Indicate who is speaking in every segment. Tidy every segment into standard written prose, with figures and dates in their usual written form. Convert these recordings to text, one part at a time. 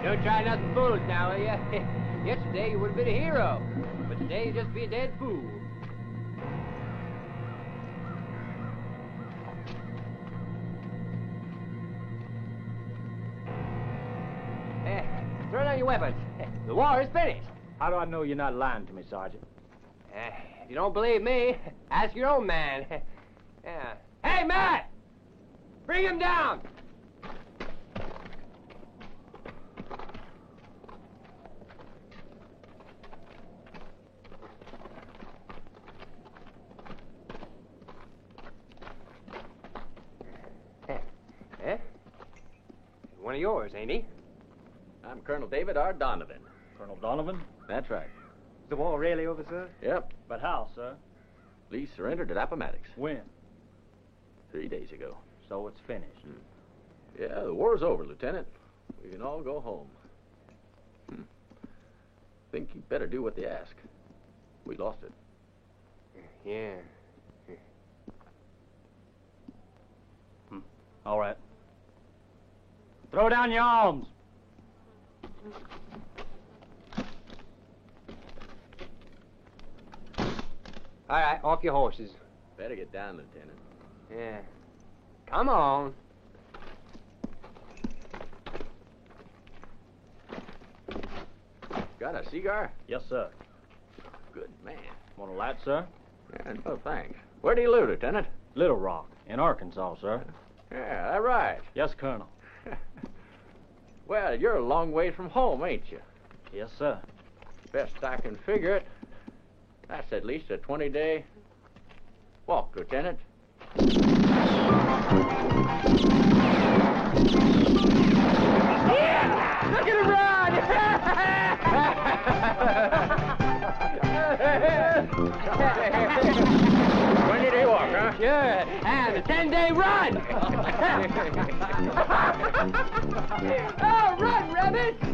Speaker 1: Don't try nothing foolish now, will ya? Yesterday you would have been a hero, but today you'll just be a dead fool. Throw down your weapons. The war is finished.
Speaker 2: How do I know you're not lying to me, Sergeant?
Speaker 1: If you don't believe me, ask your own man. Yeah. Hey, Matt! Bring him down! One of yours, ain't he?
Speaker 3: I'm Colonel David R. Donovan.
Speaker 2: Colonel Donovan?
Speaker 3: That's right.
Speaker 4: Is the war really over, sir?
Speaker 3: Yep.
Speaker 2: But how, sir?
Speaker 3: Lee surrendered at Appomattox.
Speaker 2: When?
Speaker 3: 3 days ago.
Speaker 2: So it's finished.
Speaker 3: Yeah, the war's over, Lieutenant. We can all go home. Think you better do what they ask. We lost it.
Speaker 1: Yeah.
Speaker 2: All right. Throw down your arms.
Speaker 1: All right, off your horses.
Speaker 3: Better get down, Lieutenant.
Speaker 1: Yeah. Come on.
Speaker 3: Got a cigar?
Speaker 2: Yes, sir.
Speaker 3: Good man.
Speaker 2: Want a light, sir?
Speaker 3: Yeah, no, thanks. Where do you live, Lieutenant?
Speaker 2: Little Rock, in Arkansas, sir.
Speaker 3: Yeah, that's right.
Speaker 2: Yes, Colonel.
Speaker 3: Well, you're a long way from home, ain't you?
Speaker 2: Yes, sir.
Speaker 3: Best I can figure it, that's at least a 20-day walk, Lieutenant.
Speaker 1: Yeah! Look at him run!
Speaker 3: 20-day walk, huh?
Speaker 1: Sure, and a 10-day run! Oh, run, rabbit! Oh,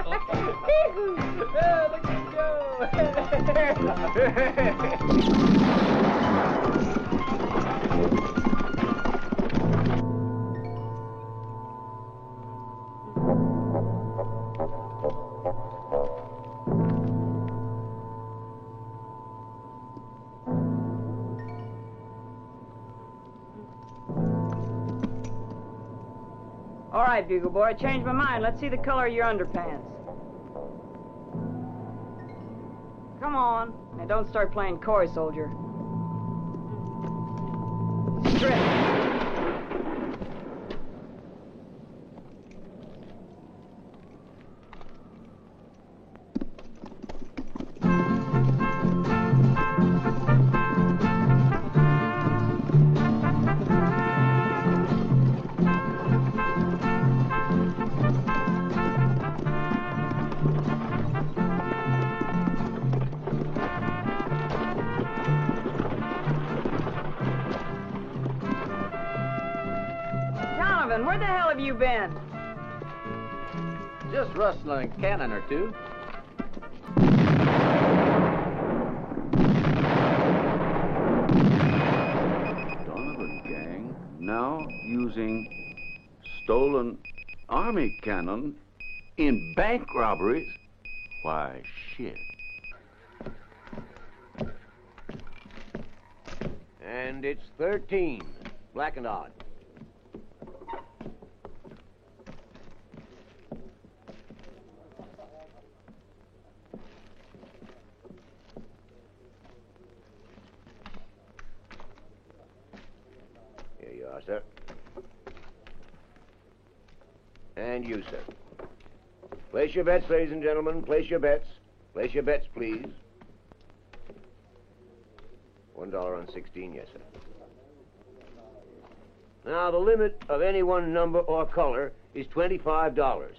Speaker 1: look at him go!
Speaker 5: All right, Bugle Boy, I changed my mind. Let's see the color of your underpants. Come on. Now, don't start playing coy, soldier. Strip. Where the hell have you been?
Speaker 3: Just rustling a cannon or two.
Speaker 6: Donovan gang now using stolen army cannon in bank robberies? Why, shit.
Speaker 7: And it's 13. Black and odd. Here you are, sir. And you, sir. Place your bets, ladies and gentlemen. Place your bets. Place your bets, please. $1 on 16, yes, sir. Now, the limit of any one number or color is $25.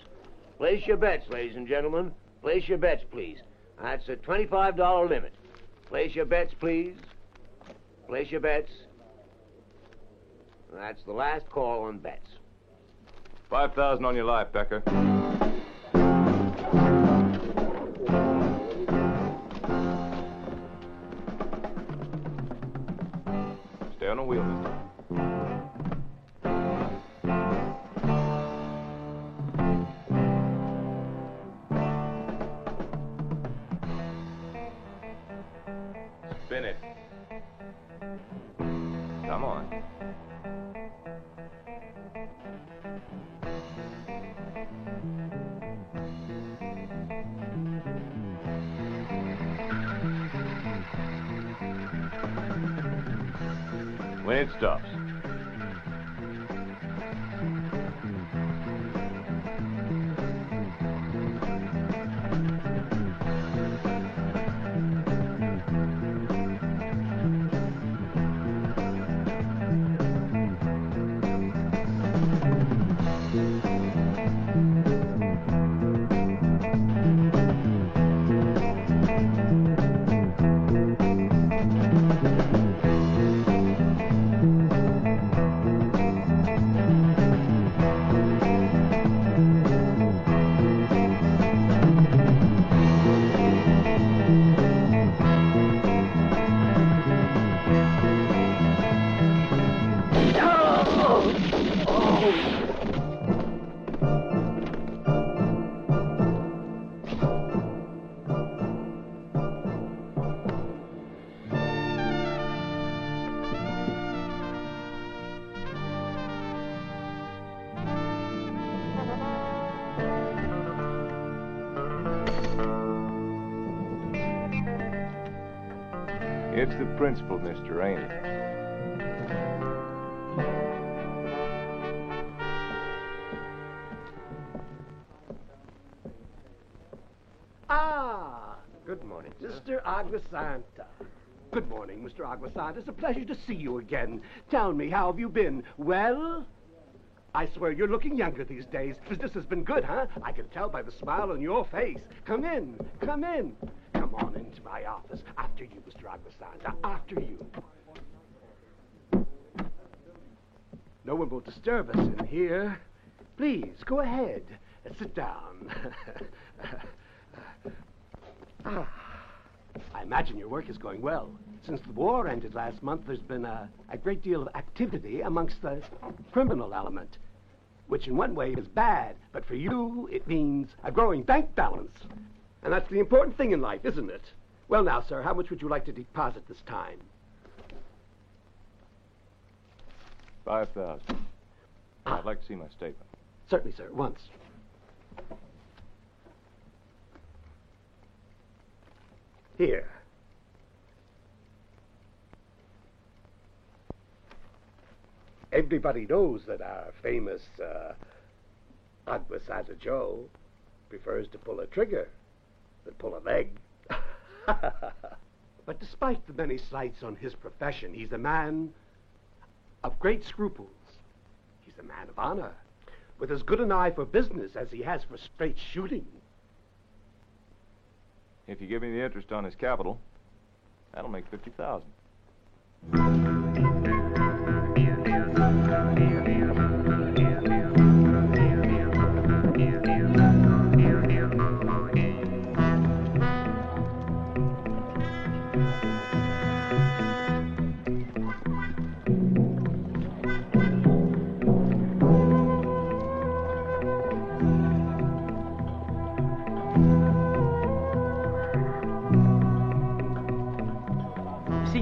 Speaker 7: Place your bets, ladies and gentlemen. Place your bets, please. That's a $25 limit. Place your bets, please. Place your bets. That's the last call on bets.
Speaker 8: 5,000 on your life, Becker. Stay on the wheel this time. Spin it. Come on. When it stops. It's the principle, mister, ain't it?
Speaker 9: Ah, good morning, Mr. Aguasanta. Good morning, Mr. Aguasanta. It's a pleasure to see you again. Tell me, how have you been? Well? I swear you're looking younger these days. Business has been good, huh? I can tell by the smile on your face. Come in, come in. Come on into my office. After you, Mr. Aguasanta, after you. No one will disturb us in here. Please, go ahead. Sit down. I imagine your work is going well. Since the war ended last month, there's been a great deal of activity amongst the criminal element, which in one way is bad, but for you, it means a growing bank balance. And that's the important thing in life, isn't it? Well, now, sir, how much would you like to deposit this time?
Speaker 8: 5,000. I'd like to see my statement.
Speaker 9: Certainly, sir, once. Here. Everybody knows that our famous Aguasanta Joe prefers to pull a trigger than pull a leg. But despite the many slights on his profession, he's a man of great scruples. He's a man of honor, with as good an eye for business as he has for straight shooting.
Speaker 8: If you give me the interest on his capital, that'll make 50,000.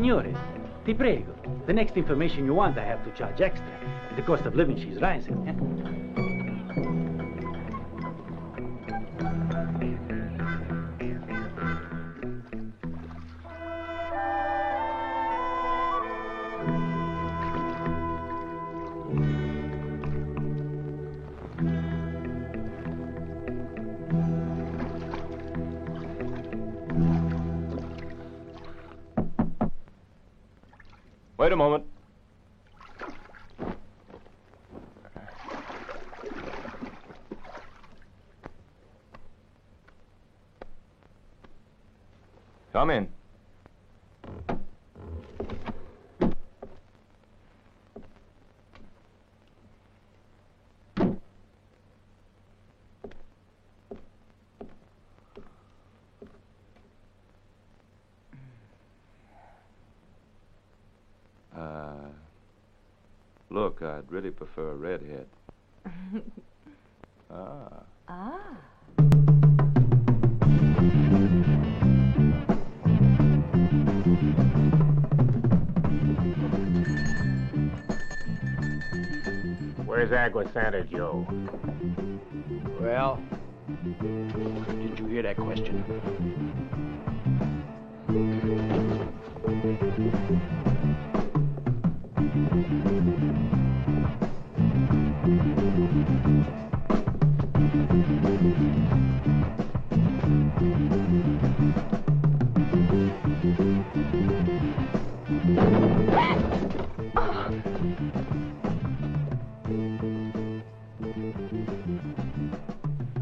Speaker 4: Signore, ti prego. The next information you want, I have to charge extra. The cost of living, she's rising.
Speaker 8: Wait a moment. Come in.
Speaker 6: Look, I'd really prefer a redhead.
Speaker 2: Where's Agua Santa Joe?
Speaker 9: Well, did you hear that question?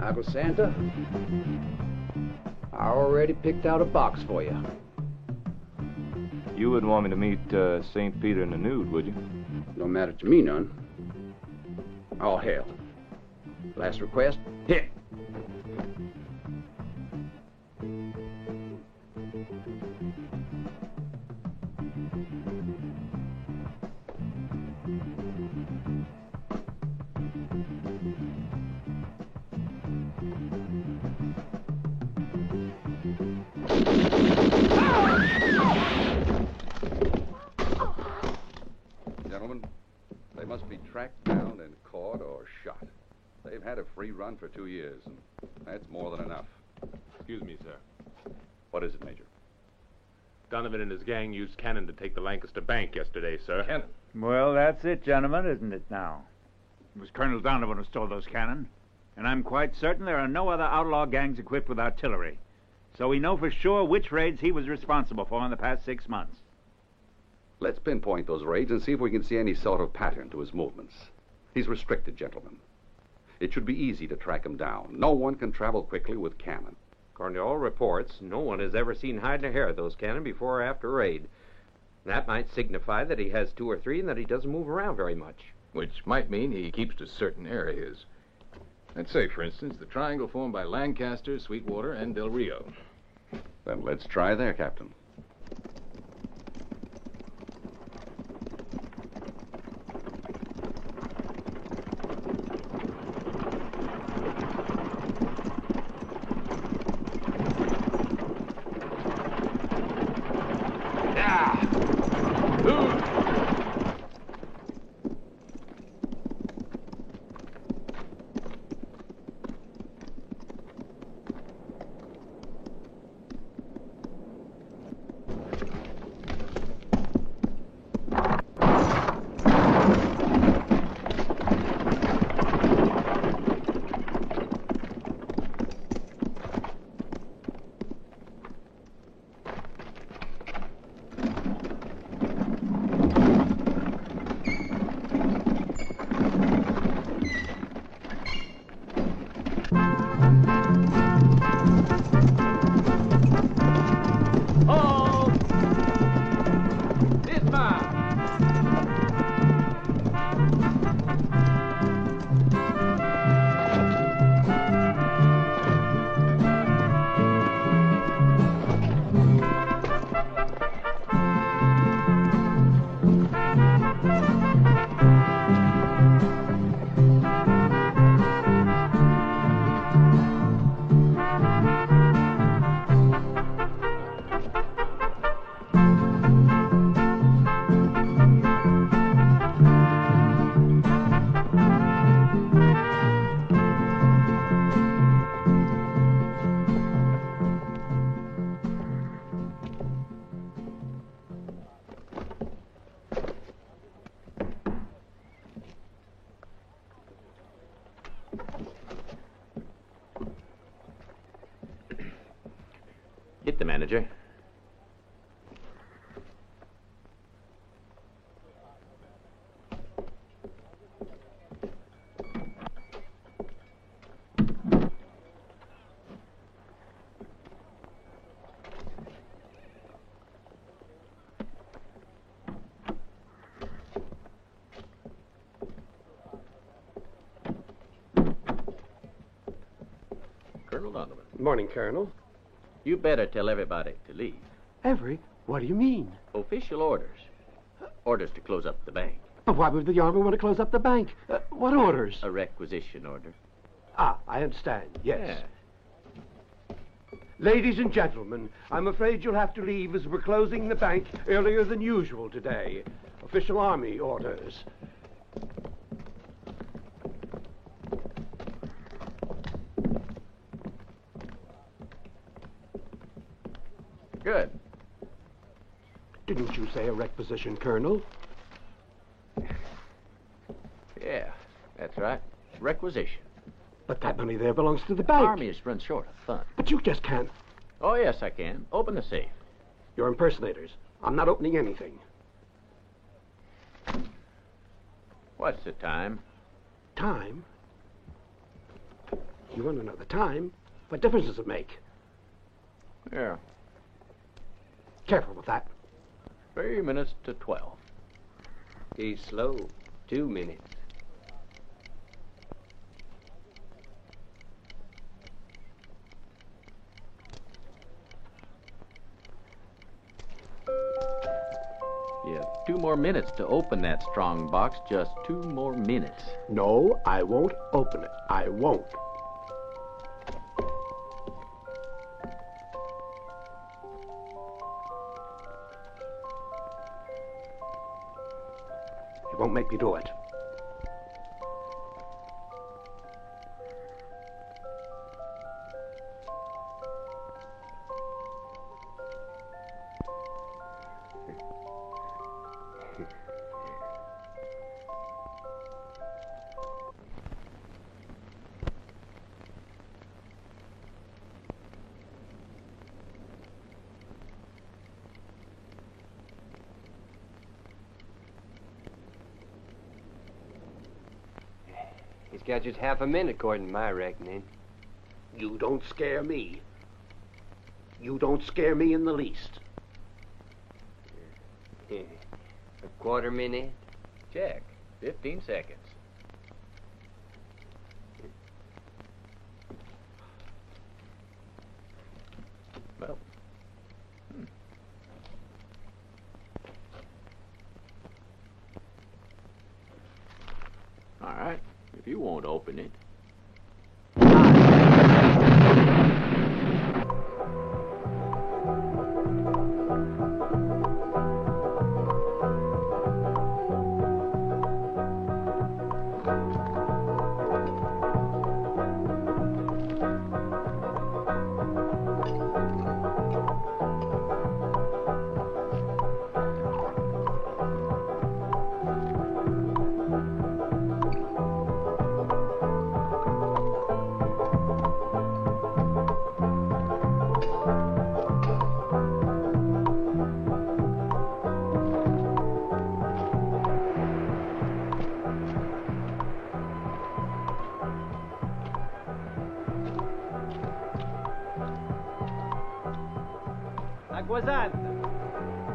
Speaker 9: Agua Santa, I already picked out a box for you.
Speaker 8: You wouldn't want me to meet St. Peter in the nude, would you?
Speaker 9: No matter to me none. All hail. Last request, hit.
Speaker 6: Gentlemen, they must be tracked down and caught or shot. They've had a free run for 2 years, and that's more than enough.
Speaker 8: Excuse me, sir.
Speaker 6: What is it, Major?
Speaker 10: Donovan and his gang used cannon to take the Lancaster Bank yesterday, sir.
Speaker 8: Cannon?
Speaker 2: Well, that's it, gentlemen, isn't it now? It was Colonel Donovan who stole those cannon. And I'm quite certain there are no other outlaw gangs equipped with artillery. So we know for sure which raids he was responsible for in the past 6 months.
Speaker 6: Let's pinpoint those raids and see if we can see any sort of pattern to his movements. He's restricted, gentlemen. It should be easy to track him down. No one can travel quickly with cannon.
Speaker 11: According to all reports, no one has ever seen hide or hair of those cannon before or after raid. That might signify that he has 2 or 3 and that he doesn't move around very much.
Speaker 12: Which might mean he keeps to certain areas. Let's say, for instance, the triangle formed by Lancaster, Sweetwater, and Del Rio.
Speaker 6: Then let's try there, Captain.
Speaker 3: Get the manager. Colonel Donovan.
Speaker 9: Morning, Colonel.
Speaker 3: You better tell everybody to leave.
Speaker 9: Every? What do you mean?
Speaker 3: Official orders. Orders to close up the bank.
Speaker 9: But why would the Army want to close up the bank? What orders?
Speaker 3: A requisition order.
Speaker 9: Ah, I understand. Yes.
Speaker 3: Yeah.
Speaker 9: Ladies and gentlemen, I'm afraid you'll have to leave as we're closing the bank earlier than usual today. Official Army orders.
Speaker 3: Good.
Speaker 9: Didn't you say a requisition, Colonel?
Speaker 3: Yeah, that's right. Requisition.
Speaker 9: But that money there belongs to the bank.
Speaker 3: Army is run short of funds.
Speaker 9: But you just can't.
Speaker 3: Oh, yes, I can. Open the safe.
Speaker 9: You're impersonators. I'm not opening anything.
Speaker 3: What's the time?
Speaker 9: Time? You want to know the time? What difference does it make?
Speaker 3: Yeah.
Speaker 9: Careful with that.
Speaker 3: 3 minutes to 12.
Speaker 1: He's slow. 2 minutes.
Speaker 3: You have 2 more minutes to open that strong box. Just 2 more minutes.
Speaker 9: No, I won't open it. I won't. You won't make me do it.
Speaker 1: He's got just half a minute, according to my reckoning.
Speaker 9: You don't scare me. You don't scare me in the least.
Speaker 1: A quarter minute?
Speaker 3: Check. 15 seconds. Well. All right. If you won't open it.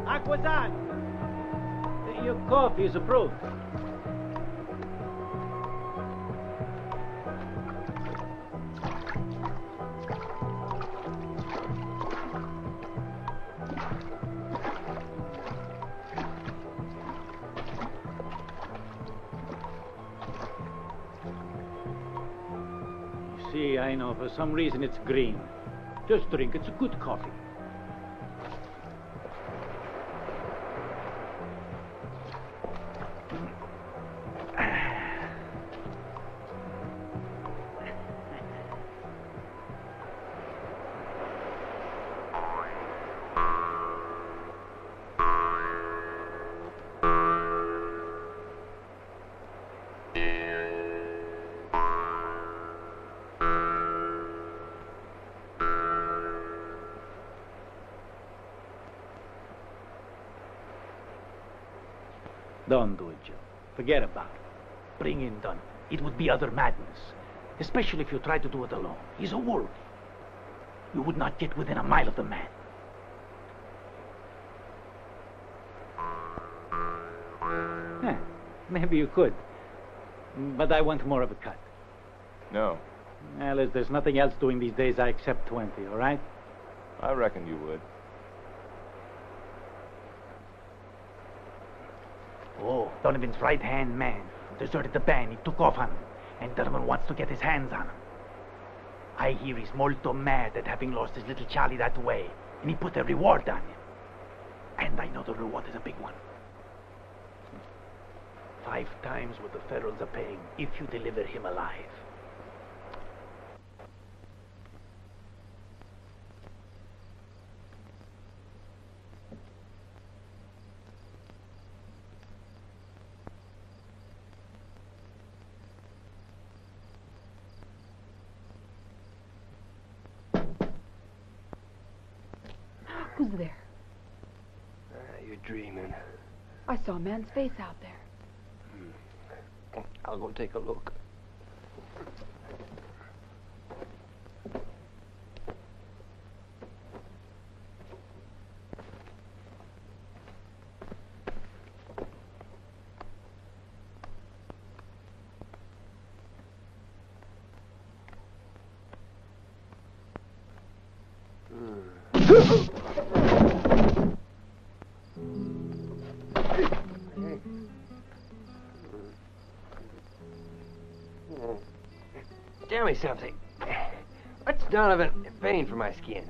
Speaker 4: Acquasant! Your coffee is approved. You see, I know for some reason it's green. Just drink, it's a good coffee. Don't do it, Joe. Forget about it. Bring in Dunn. It would be utter madness. Especially if you try to do it alone. He's a wolf. You would not get within a mile of the man. Maybe you could. But I want more of a cut.
Speaker 8: No.
Speaker 4: Well, as there's nothing else doing these days, I accept 20, all right?
Speaker 8: I reckon you would.
Speaker 4: Oh, Donovan's right-hand man deserted the band. He took off on him. And Donovan wants to get his hands on him. I hear he's molto mad at having lost his little Charlie that way. And he put a reward on him. And I know the reward is a big one. 5 times what the federals are paying if you deliver him alive.
Speaker 13: Who's there?
Speaker 1: You're dreaming.
Speaker 13: I saw a man's face out there.
Speaker 1: I'll go take a look. Tell me something. What's Donovan paying for my skin?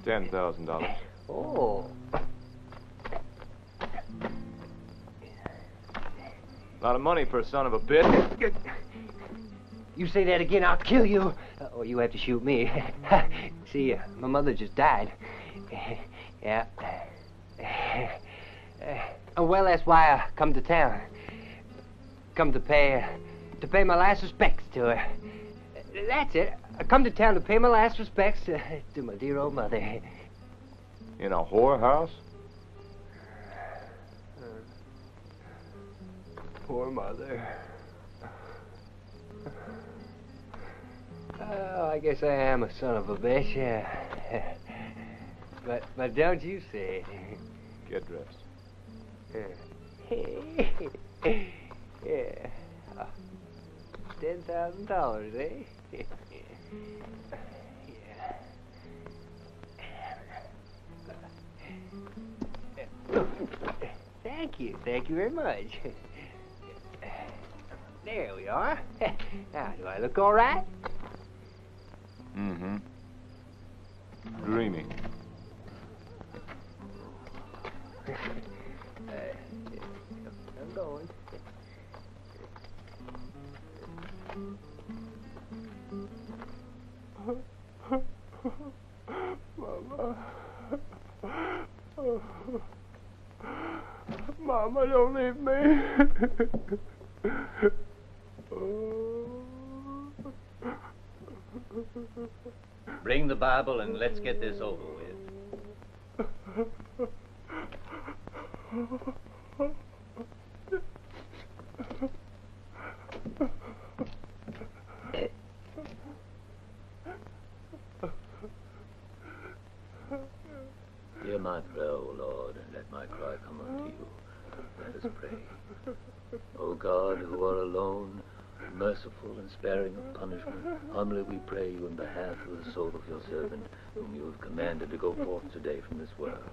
Speaker 8: $10,000.
Speaker 1: Oh.
Speaker 8: Lot of money for a son of a bitch.
Speaker 1: You say that again, I'll kill you. Or you have to shoot me. See, my mother just died. Yeah. Well, that's why I come to town. Come to pay my last respects to her. That's it. I come to town to pay my last respects to my dear old mother.
Speaker 8: In a whorehouse?
Speaker 1: Poor mother. Oh, I guess I am a son of a bitch, yeah. But don't you say it.
Speaker 8: Get dressed.
Speaker 1: Yeah. $10,000, eh? Thank you very much. There we are. Now, do I look all right?
Speaker 8: Mm-hmm. Dreamy.
Speaker 1: I'm going. Mama. Mama, don't leave me.
Speaker 14: Bring the Bible and let's get this over with. Hear my prayer, O Lord, and let my cry come unto you. Let us pray. O God, who are alone, merciful and sparing of punishment, humbly we pray you in behalf of the soul of your servant, whom you have commanded to go forth today from this world.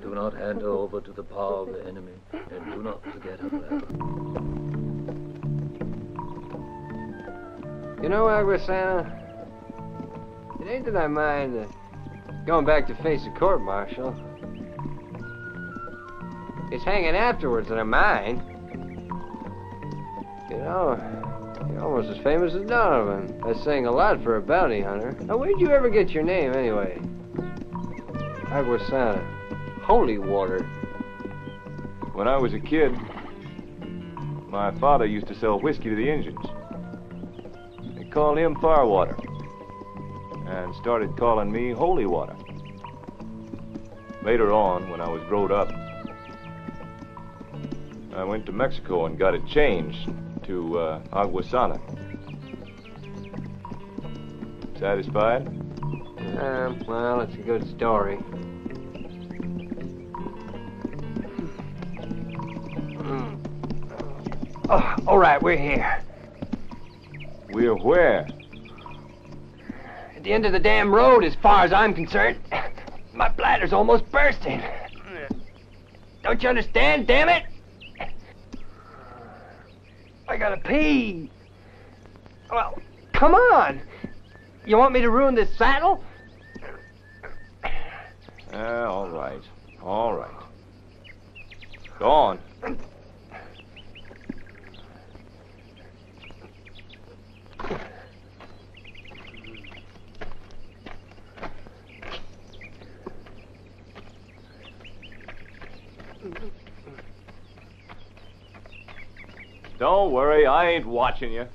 Speaker 14: Do not hand her over to the power of the enemy, and do not forget her forever.
Speaker 1: You know, Aguasana, it ain't that I mind going back to face a court-martial. It's hanging afterwards that I mind. You know, you're almost as famous as Donovan. That's saying a lot for a bounty hunter. Now, where'd you ever get your name, anyway? Aguasana. Holy water.
Speaker 8: When I was a kid, my father used to sell whiskey to the Indians. They called him Firewater, and started calling me Holy Water. Later on, when I was growed up, I went to Mexico and got it changed to Aguasana. Satisfied?
Speaker 1: Well, it's a good story. Oh, all right, we're here.
Speaker 8: We're where?
Speaker 1: At the end of the damn road, as far as I'm concerned. My bladder's almost bursting. Don't you understand, damn it? I gotta pee. Well, come on. You want me to ruin this saddle?
Speaker 8: All right. All right. Go on. Don't worry, I ain't watching you.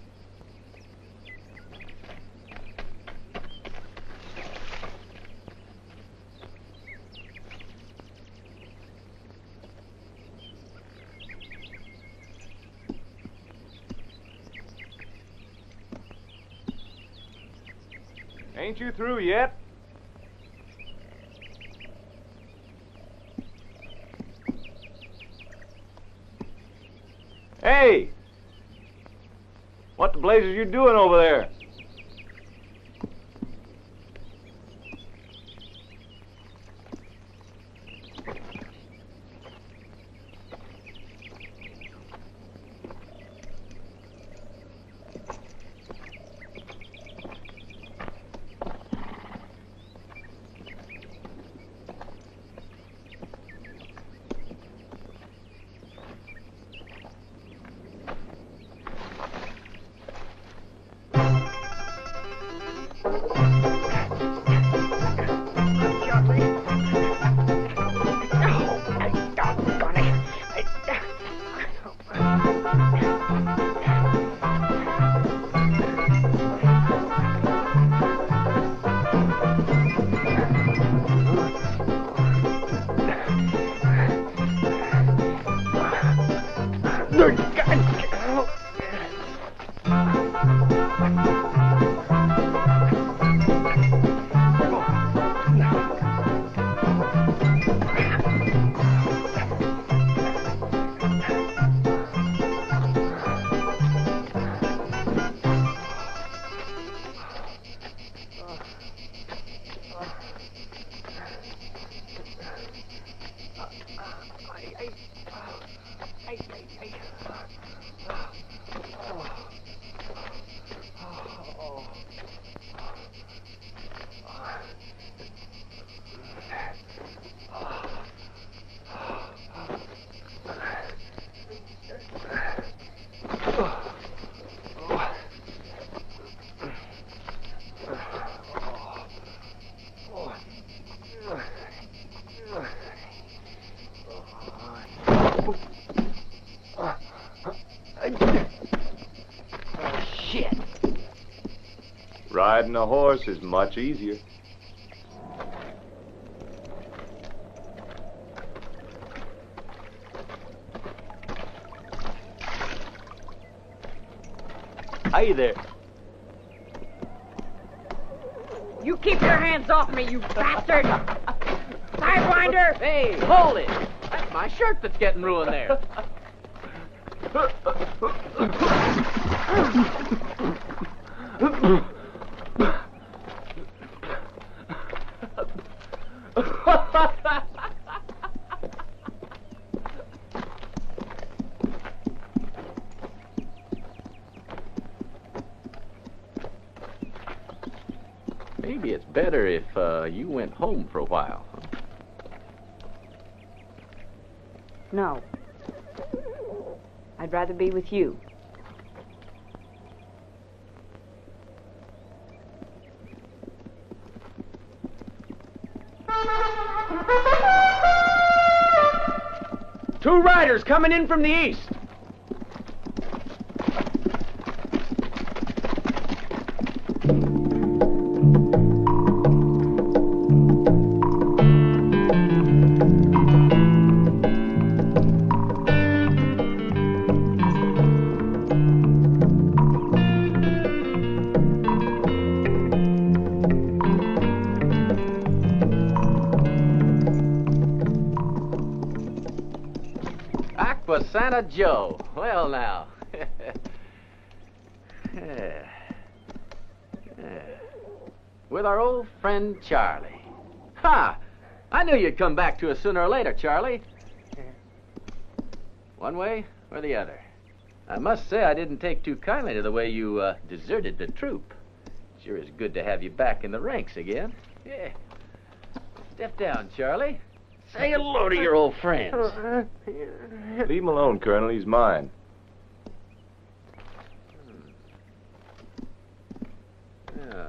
Speaker 8: Ain't you through yet? Hey! What the blazes you doing over there? Riding a horse is much easier.
Speaker 1: Hi there.
Speaker 5: You keep your hands off me, you bastard! Sidewinder!
Speaker 3: Hey, hold it! That's my shirt that's getting ruined there. Maybe it's better if you went home for a while.
Speaker 5: No. I'd rather be with you.
Speaker 3: Two riders coming in from the east. Aquasanta Joe. Well, now. With our old friend Charlie. Ha! I knew you'd come back to us sooner or later, Charlie. One way or the other. I must say I didn't take too kindly to the way you deserted the troop. Sure is good to have you back in the ranks again. Yeah. Step down, Charlie. Say hello to your old friends.
Speaker 8: Leave him alone, Colonel. He's mine.
Speaker 3: Yeah.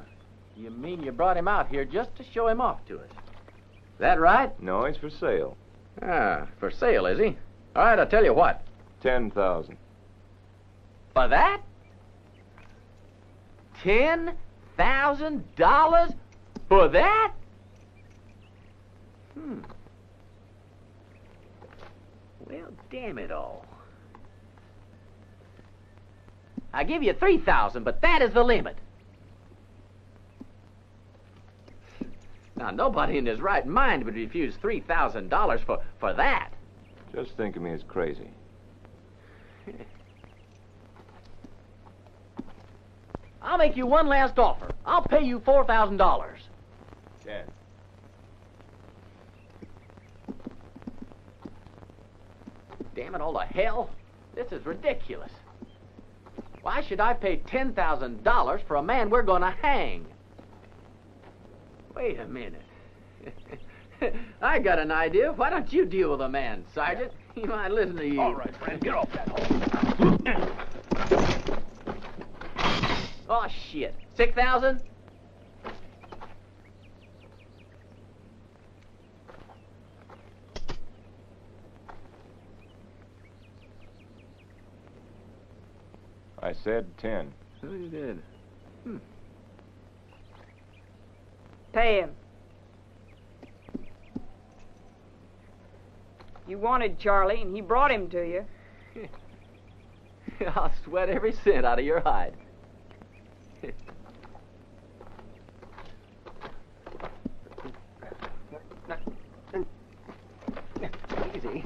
Speaker 3: You mean you brought him out here just to show him off to us? That right?
Speaker 8: No, he's for sale.
Speaker 3: Ah, for sale, is he? All right, I'll tell you what.
Speaker 8: 10,000.
Speaker 3: For that? $10,000 for that? Well, damn it all. I give you 3,000, but that is the limit. Now, nobody in his right mind would refuse $3,000 for that.
Speaker 8: Just think of me as crazy.
Speaker 3: I'll make you one last offer. I'll pay you $4,000.
Speaker 8: 10.
Speaker 3: Damn it all to hell. This is ridiculous. Why should I pay $10,000 for a man we're going to hang? Wait a minute. I got an idea. Why don't you deal with the man, Sergeant? He might listen to you.
Speaker 4: All right, friend, get off that horse.
Speaker 3: Oh, shit. 6,000?
Speaker 8: I said 10.
Speaker 3: Oh, you did.
Speaker 5: Pay him. You wanted Charlie, and he brought him to you.
Speaker 3: I'll sweat every cent out of your hide. Easy.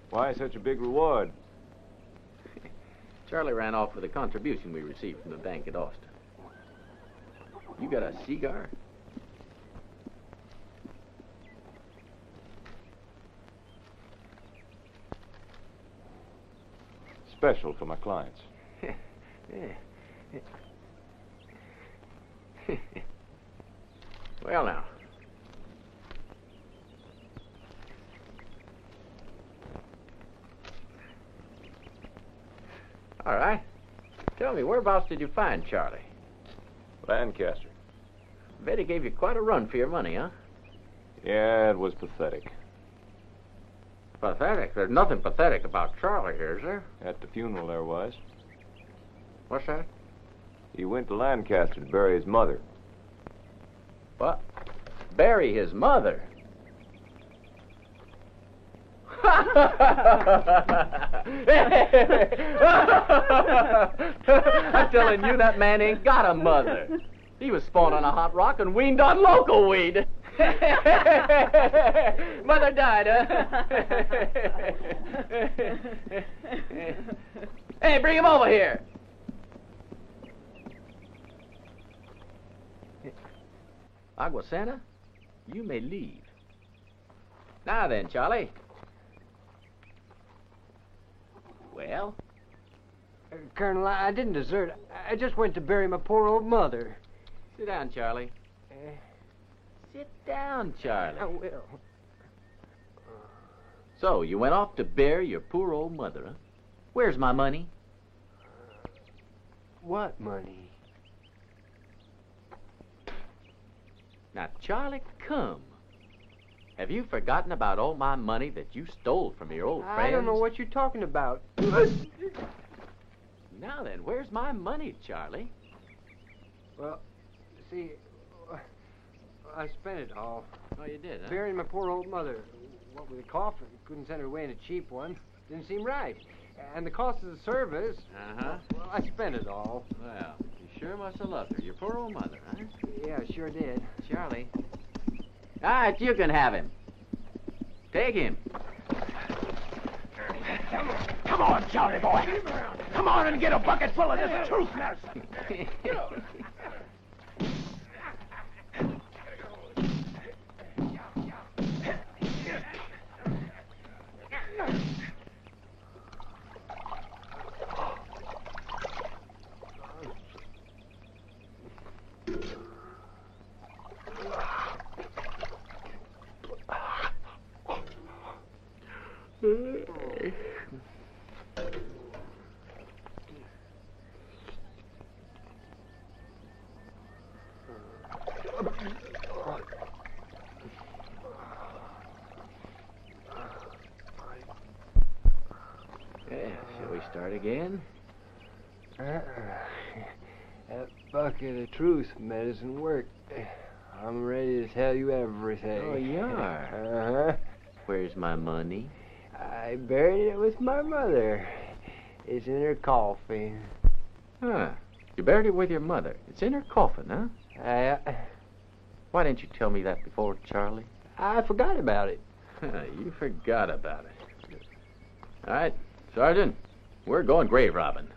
Speaker 8: Why such a big reward?
Speaker 3: Charlie ran off with a contribution we received from the bank at Austin. You got a cigar?
Speaker 8: Special for my clients.
Speaker 3: Well, now. All right. Tell me, whereabouts did you find Charlie?
Speaker 8: Lancaster.
Speaker 3: Bet he gave you quite a run for your money, huh?
Speaker 8: Yeah, it was pathetic.
Speaker 3: Pathetic? There's nothing pathetic about Charlie here, is there?
Speaker 8: At the funeral there was.
Speaker 3: What's that?
Speaker 8: He went to Lancaster to bury his mother.
Speaker 3: What? Bury his mother? I'm telling you, that man ain't got a mother. He was spawned on a hot rock and weaned on local weed. Mother died, huh? Hey, bring him over here. Aguasanta, you may leave. Now then, Charlie. Well?
Speaker 1: Colonel, I didn't desert. I just went to bury my poor old mother.
Speaker 3: Sit down, Charlie. Sit down, Charlie.
Speaker 1: I will.
Speaker 3: So, you went off to bury your poor old mother, huh? Where's my money?
Speaker 1: What money?
Speaker 3: Now, Charlie, come. Have you forgotten about all my money that you stole from your old friends?
Speaker 1: I don't know what you're talking about.
Speaker 3: Now then, where's my money, Charlie?
Speaker 1: Well, see, I spent it all.
Speaker 3: Oh, you did, huh?
Speaker 1: Burying my poor old mother. What with a coffin, couldn't send her away in a cheap one. Didn't seem right. And the cost of the service.
Speaker 3: Uh-huh.
Speaker 1: Well, I spent it all.
Speaker 3: Well, you sure must have loved her. Your poor old mother, huh?
Speaker 1: Yeah, I sure did.
Speaker 3: Charlie. All right, you can have him. Take him.
Speaker 9: Come on, Charlie boy. Come on and get a bucket full of this truth medicine.
Speaker 3: Yeah, shall we start again?
Speaker 1: That bucket of truth medicine worked. I'm ready to tell you everything.
Speaker 3: Oh, you are?
Speaker 1: Uh-huh.
Speaker 3: Where's my money?
Speaker 1: I buried it with my mother. It's in her coffin.
Speaker 3: Huh. You buried it with your mother. It's in her coffin, huh? Why didn't you tell me that before, Charlie?
Speaker 1: I forgot about it.
Speaker 3: You forgot about it. All right, Sergeant, we're going grave robbing.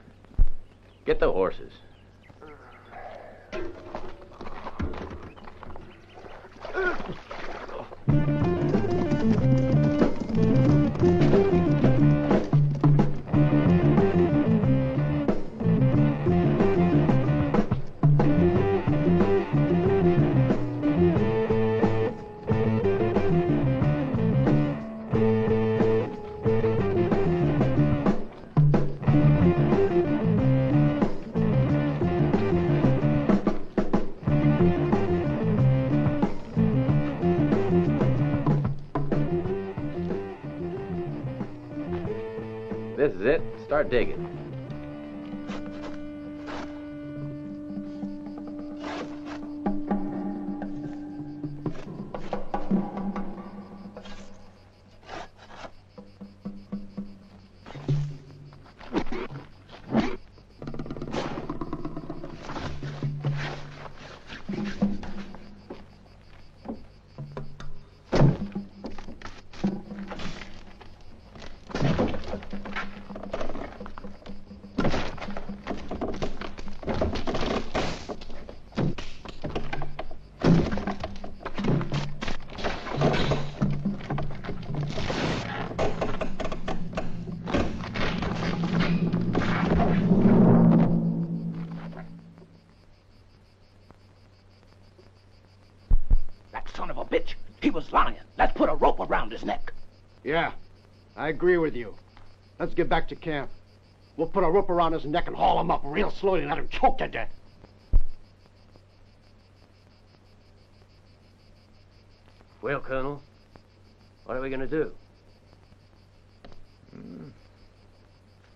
Speaker 3: Get the horses. This is it. Start digging.
Speaker 9: Son of a bitch. He was lying. Let's put a rope around his neck.
Speaker 15: Yeah, I agree with you. Let's get back to camp. We'll put a rope around his neck and haul him up real slowly and let him choke to death.
Speaker 7: Well, Colonel, what are we going to do?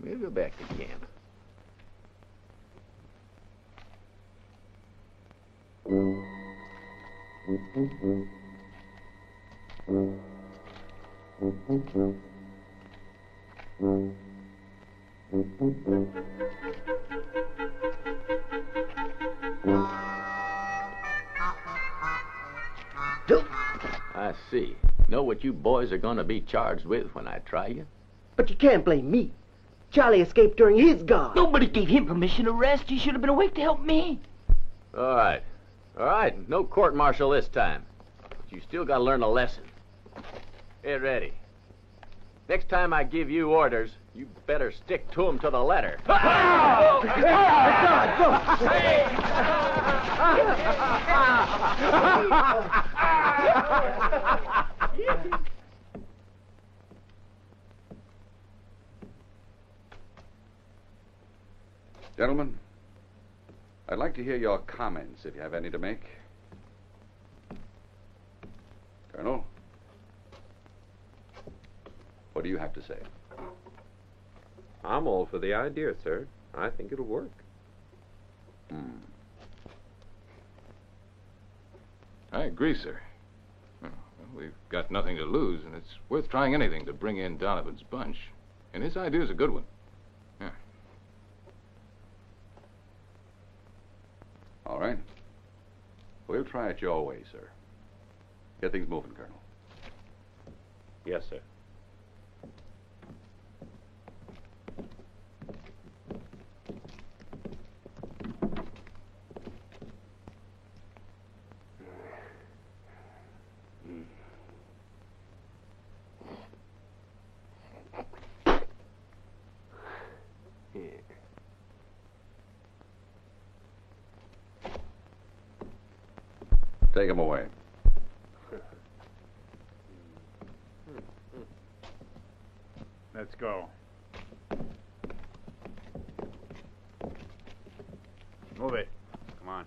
Speaker 3: We'll go back to camp. I see. Know what you boys are going to be charged with when I try you?
Speaker 16: But you can't blame me. Charlie escaped during his guard.
Speaker 4: Nobody gave him permission to rest. He should have been awake to help me.
Speaker 3: All right. All right. No court-martial this time. But you still got to learn a lesson. Get ready. Next time I give you orders, you better stick to them to the letter.
Speaker 6: Gentlemen, I'd like to hear your comments if you have any to make. Colonel, what do you have to say?
Speaker 11: I'm all for the idea, sir. I think it'll work.
Speaker 12: I I agree, sir. Well, we've got nothing to lose, and it's worth trying anything to bring in Donovan's bunch. And his idea's a good one. Yeah.
Speaker 6: All right. We'll try it your way, sir. Get things moving, Colonel.
Speaker 10: Yes, sir.
Speaker 6: Take him away.
Speaker 2: Let's go. Move it. Come on.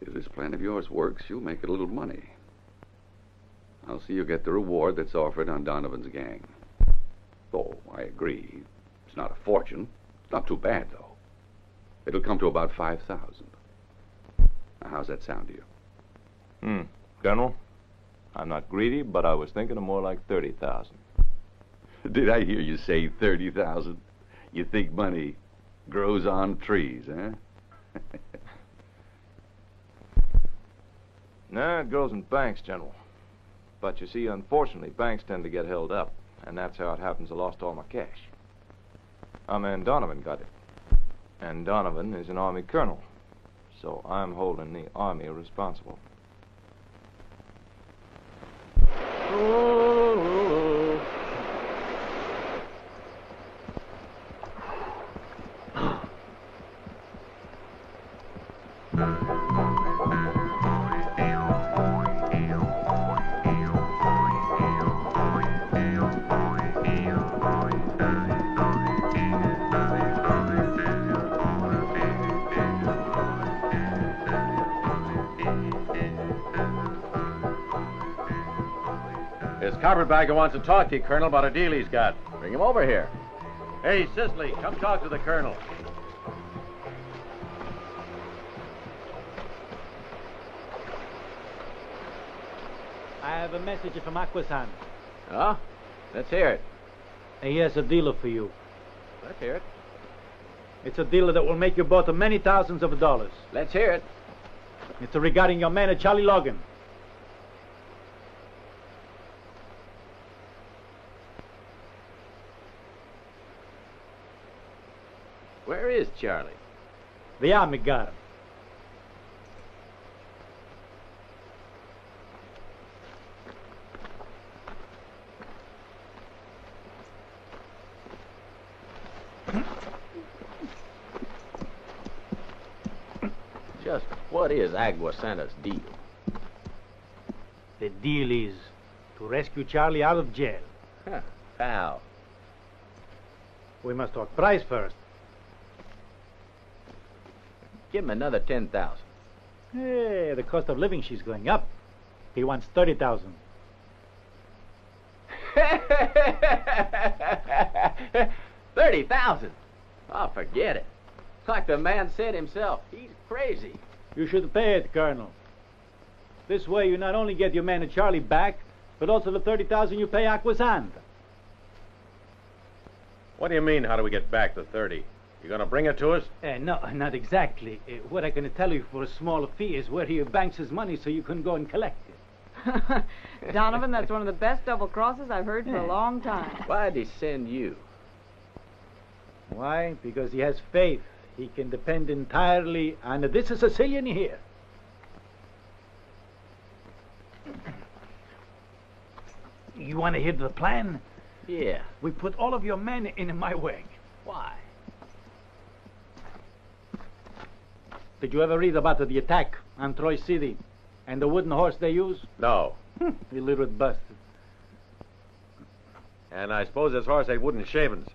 Speaker 6: If this plan of yours works, you'll make a little money. I'll see you get the reward that's offered on Donovan's gang. Oh, I agree. It's not a fortune. It's not too bad, though. It'll come to about 5,000. Now, how's that sound to you?
Speaker 8: Colonel, I'm not greedy, but I was thinking of more like 30,000.
Speaker 6: Did I hear you say 30,000? You think money grows on trees, huh?
Speaker 8: No, it grows in banks, General. But you see, unfortunately, banks tend to get held up, and that's how it happens I lost all my cash. Our man Donovan got it. And Donovan is an Army colonel, so I'm holding the Army responsible.
Speaker 3: It's Carpetbagger wants to talk to you, Colonel, about a deal he's got. Bring him over here. Hey, Sisley, come talk to the Colonel.
Speaker 4: I have a message from Aquasan.
Speaker 3: Oh? Let's hear it.
Speaker 4: He has a dealer for you.
Speaker 3: Let's hear it.
Speaker 4: It's a dealer that will make you both many thousands of dollars.
Speaker 3: Let's hear it.
Speaker 4: It's regarding your man, Charlie Logan.
Speaker 3: Where is Charlie?
Speaker 4: The Army got him.
Speaker 3: Just what is Agua Santa's deal?
Speaker 4: The deal is to rescue Charlie out of jail.
Speaker 3: Huh. How?
Speaker 4: We must talk price first.
Speaker 3: Give him another 10,000.
Speaker 4: Hey, the cost of living she's going up. He wants 30,000.
Speaker 3: 30,000? Oh, forget it. Like the man said himself, he's crazy.
Speaker 4: You should pay it, Colonel. This way you not only get your man Charlie back, but also the 30,000 you pay Aquasanta.
Speaker 10: What do you mean, how do we get back the 30? You gonna bring it to us?
Speaker 4: No, not exactly. What I can tell you for a small fee is where he banks his money so you can go and collect it.
Speaker 5: Donovan, that's one of the best double crosses I've heard for a long time.
Speaker 3: Why'd he send you?
Speaker 4: Why? Because he has faith. He can depend entirely on this Sicilian here. You want to hear the plan?
Speaker 3: Yeah.
Speaker 4: We put all of your men in my wing.
Speaker 3: Why?
Speaker 4: Did you ever read about the attack on Troy City and the wooden horse they use?
Speaker 10: No.
Speaker 4: Illiterate bastard.
Speaker 10: And I suppose this horse ain't wooden shavings.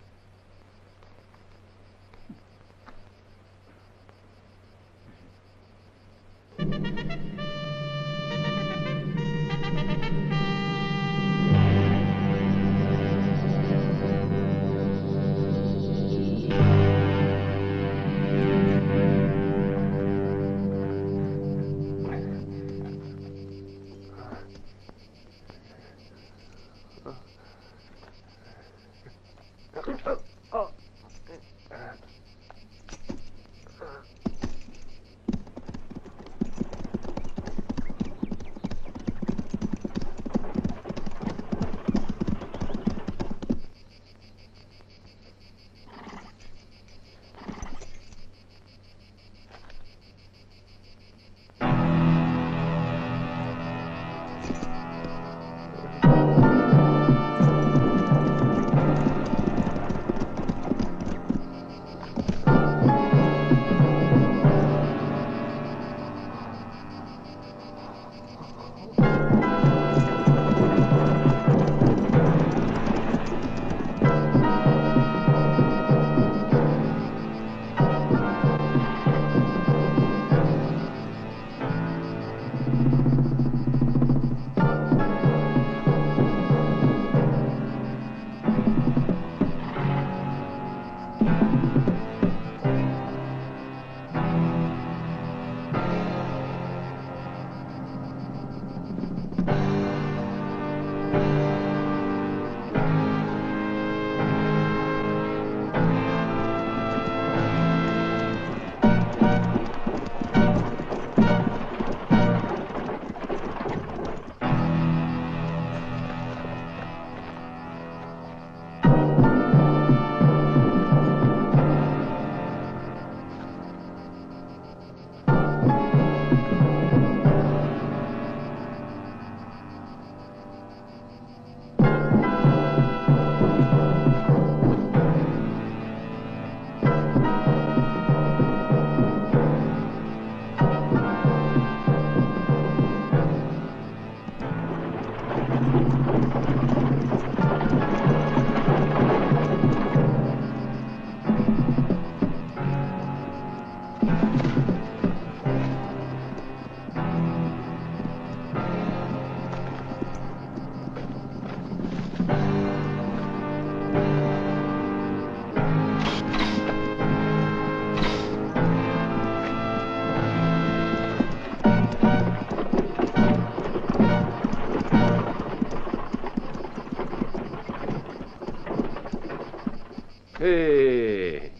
Speaker 3: Hey.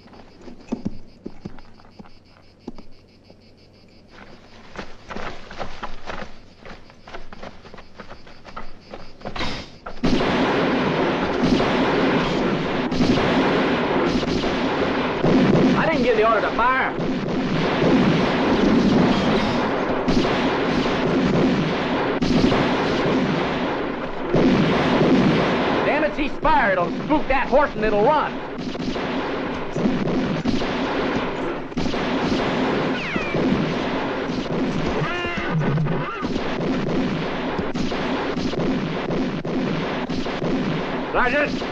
Speaker 3: I didn't give the order to fire. Damn it, cease fire. It'll spook that horse and it'll run. Sergeant!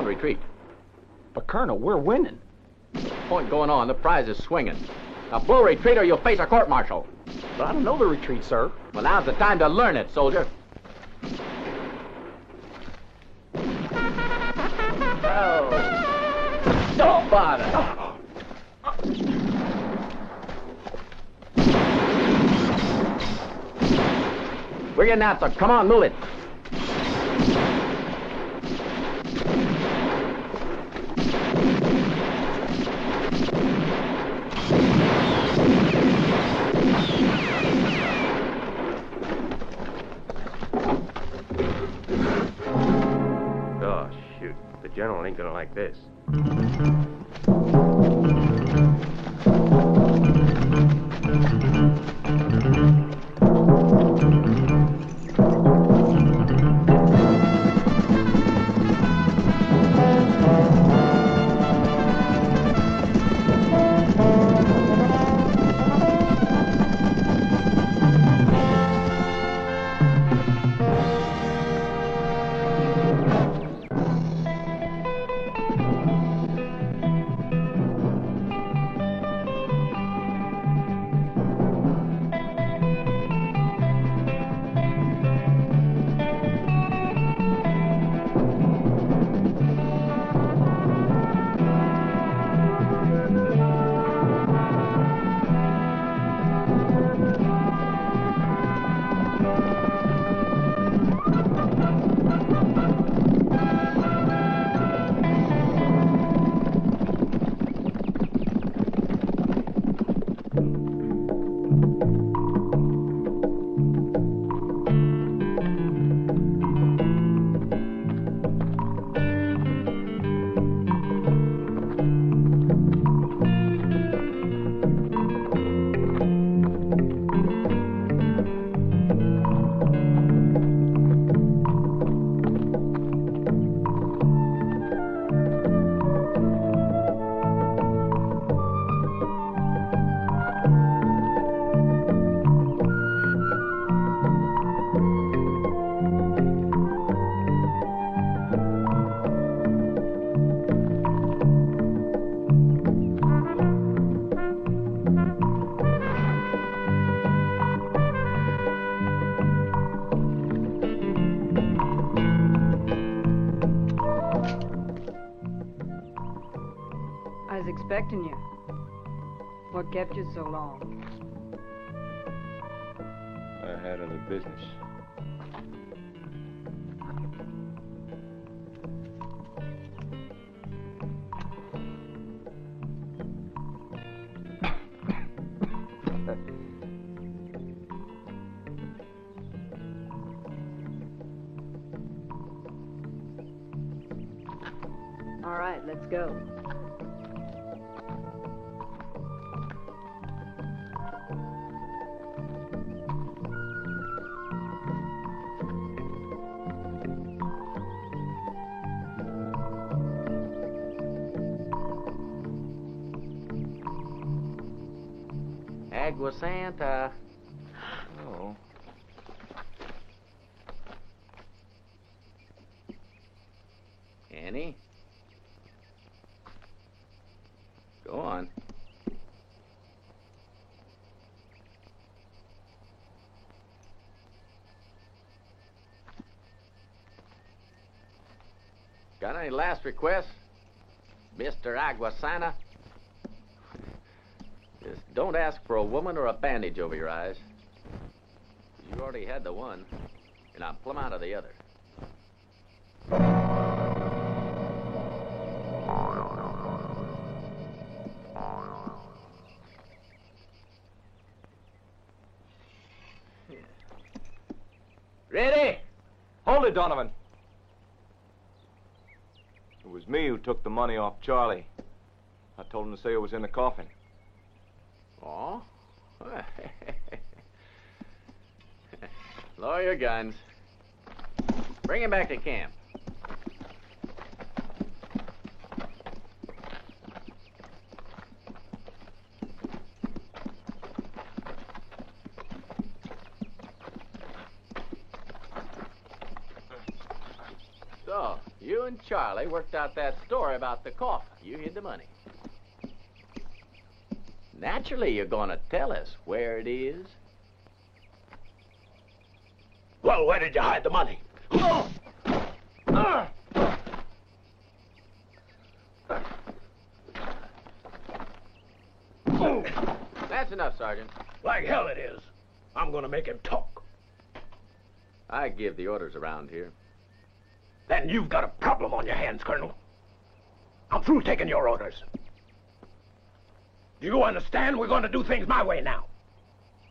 Speaker 3: Retreat.
Speaker 17: But, Colonel, we're winning.
Speaker 3: Point going on. The prize is swinging. Now blow retreat or you'll face a court-martial.
Speaker 17: But I don't know the retreat, sir.
Speaker 3: Well, now's the time to learn it, soldier. Oh. Don't bother. We're getting out, so come on, move it.
Speaker 18: Oh, shoot. The general ain't gonna like this.
Speaker 19: I was expecting you. What kept you so long?
Speaker 8: I had other business.
Speaker 19: All right, let's go.
Speaker 3: Agua Santa.
Speaker 8: Oh.
Speaker 3: Annie? Go on. Got any last requests, Mr. Agua Santa? Just don't ask for a woman or a bandage over your eyes. You already had the one, and I'm plumb out of the other.
Speaker 8: Ready? Hold it, Donovan. It was me who took the money off Charlie. I told him to say it was in the coffin.
Speaker 3: Oh? Lower your guns. Bring him back to camp. So, you and Charlie worked out that story about the coffin. You hid the money. Naturally, you're going to tell us where it is
Speaker 9: Well, where did you hide the money?
Speaker 3: That's enough, Sergeant.
Speaker 9: Like hell it is. I'm gonna make him talk.
Speaker 3: I give the orders around here.
Speaker 9: Then you've got a problem on your hands, Colonel. I'm through taking your orders. Do you understand? We're going to do things my way now.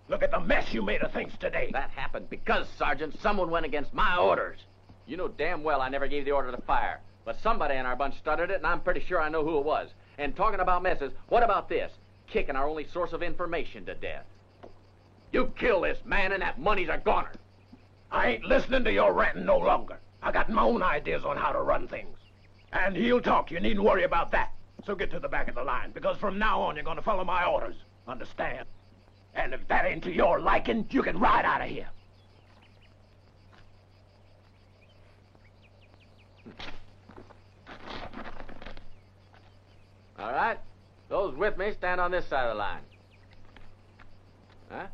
Speaker 9: Look at the mess you made of things today.
Speaker 3: That happened because, Sergeant, someone went against my orders. You know damn well I never gave the order to fire. But somebody in our bunch started it, and I'm pretty sure I know who it was. And talking about messes, what about this? Kicking our only source of information to death. You kill this man, and that money's a goner.
Speaker 9: I ain't listening to your ranting no longer. I got my own ideas on how to run things. And he'll talk. You needn't worry about that. So get to the back of the line, because from now on you're going to follow my orders. Understand? And if that ain't to your liking, you can ride out of here.
Speaker 3: All right? Those with me, stand on this side of the line. Huh?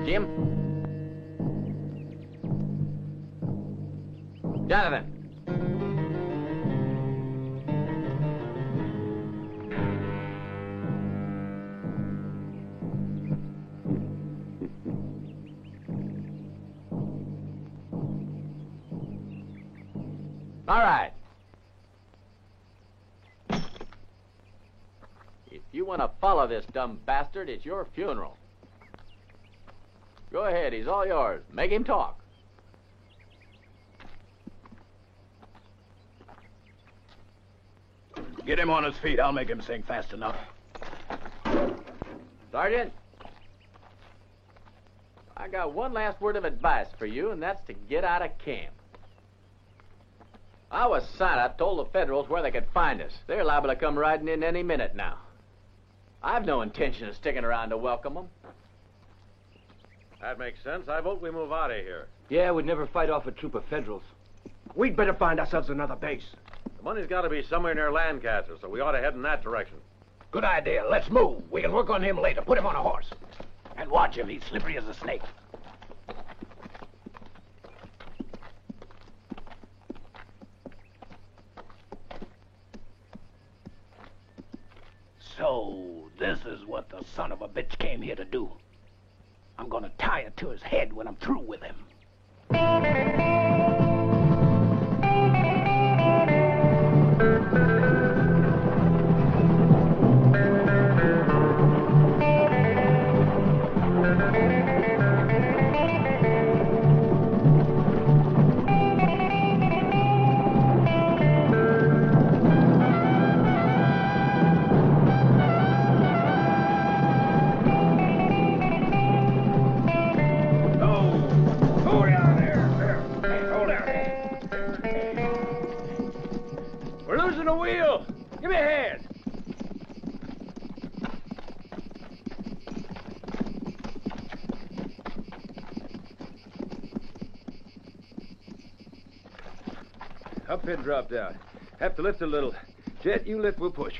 Speaker 3: Jim? Jonathan? All right. If you want to follow this dumb bastard, it's your funeral. Go ahead, he's all yours. Make him talk.
Speaker 9: Get him on his feet. I'll make him sing fast enough.
Speaker 3: Sergeant, I got one last word of advice for you, and that's to get out of camp. Our Santa told the Federals where they could find us. They're liable to come riding in any minute now. I've no intention of sticking around to welcome them.
Speaker 18: That makes sense. I vote we move out of here.
Speaker 7: Yeah, we'd never fight off a troop of Federals.
Speaker 9: We'd better find ourselves another base.
Speaker 18: The money's got to be somewhere near Lancaster, so we ought to head in that direction.
Speaker 9: Good idea. Let's move. We can work on him later. Put him on a horse. And watch him. He's slippery as a snake. So, this is what the son of a bitch came here to do. I'm gonna tie it to his head when I'm through with him.
Speaker 8: Uphead dropped out. Have to lift a little. Jet, you lift, we'll push.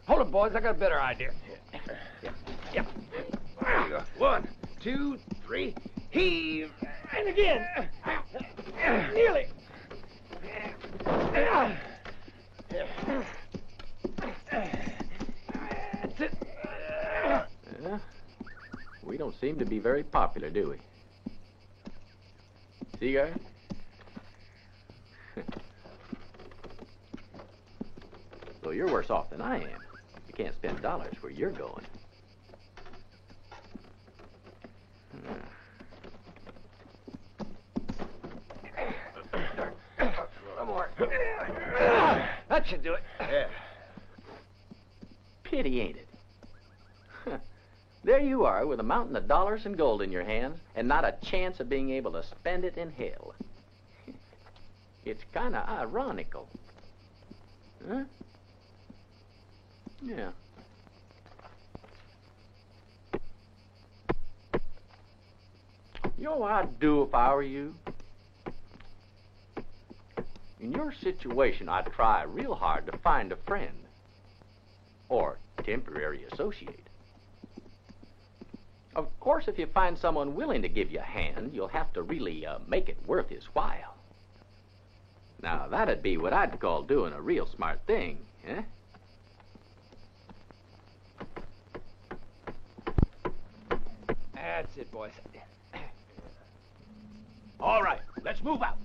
Speaker 7: Hold it, boys. I got a better idea.
Speaker 8: Yep. There you go. 1, 2, 3. Heave.
Speaker 7: And again. Nearly. That's it.
Speaker 3: We don't seem to be very popular, do we? Cigar? So you're worse off than I am. You can't spend dollars where you're going.
Speaker 7: One more. That should do it.
Speaker 8: Yeah.
Speaker 3: Pity, ain't it? There you are with a mountain of dollars and gold in your hands and not a chance of being able to spend it in hell. It's kind of ironical. Huh? Yeah. You know what I'd do if I were you? In your situation, I'd try real hard to find a friend. Or temporary associate. Of course, if you find someone willing to give you a hand, you'll have to really make it worth his while. Now, that'd be what I'd call doing a real smart thing, eh?
Speaker 1: That's it, boys.
Speaker 9: All right, let's move out.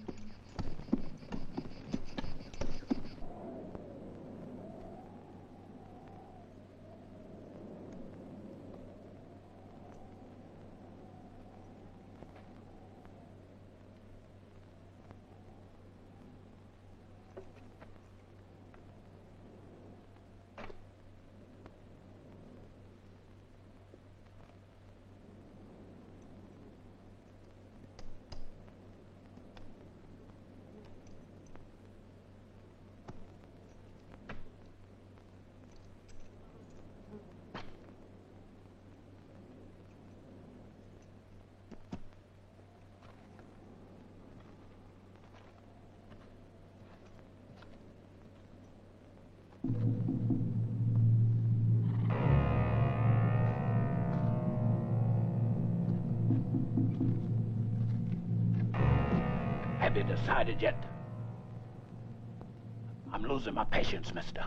Speaker 4: Have you decided yet? I'm losing my patience, mister.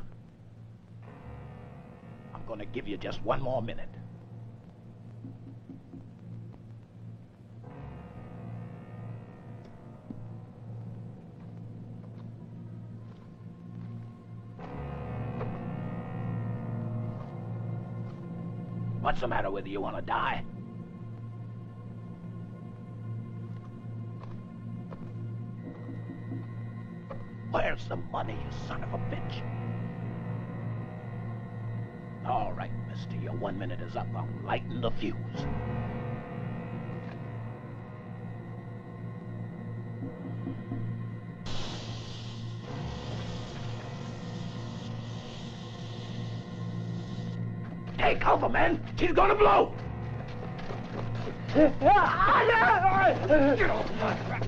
Speaker 4: I'm gonna give you just one more minute. What's the matter with you? You want to die? Where's the money, you son of a bitch? All right, mister, your 1 minute is up. I'll lighten the fuse. Take cover, man! She's gonna blow! Get off my track!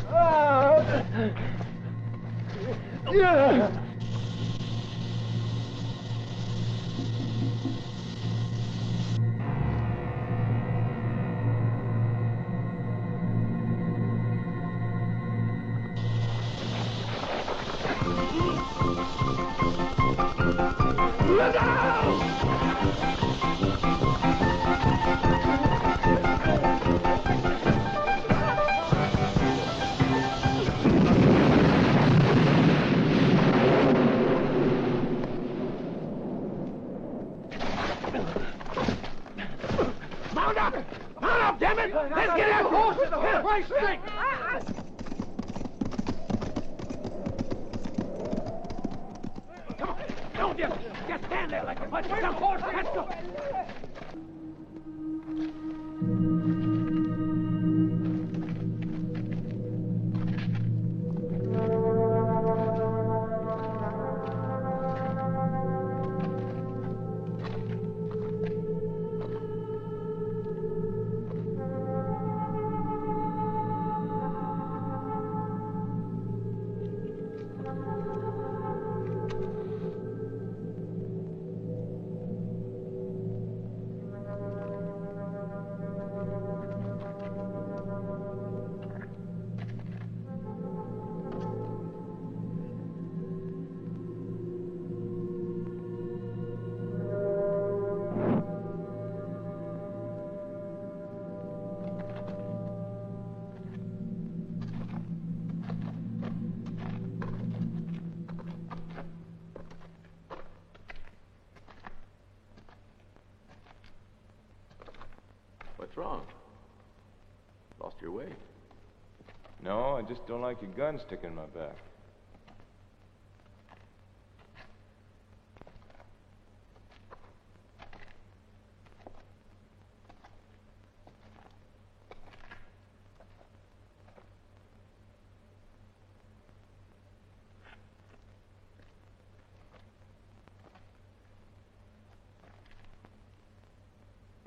Speaker 4: Look out! Mount up! Mount up, damn it! Let's get that horse to the right straight! Come on, don't just stand there like a bunch of dumb horses. Let's go!
Speaker 12: What's wrong? Lost your way?
Speaker 8: No, I just don't like your gun sticking in my back.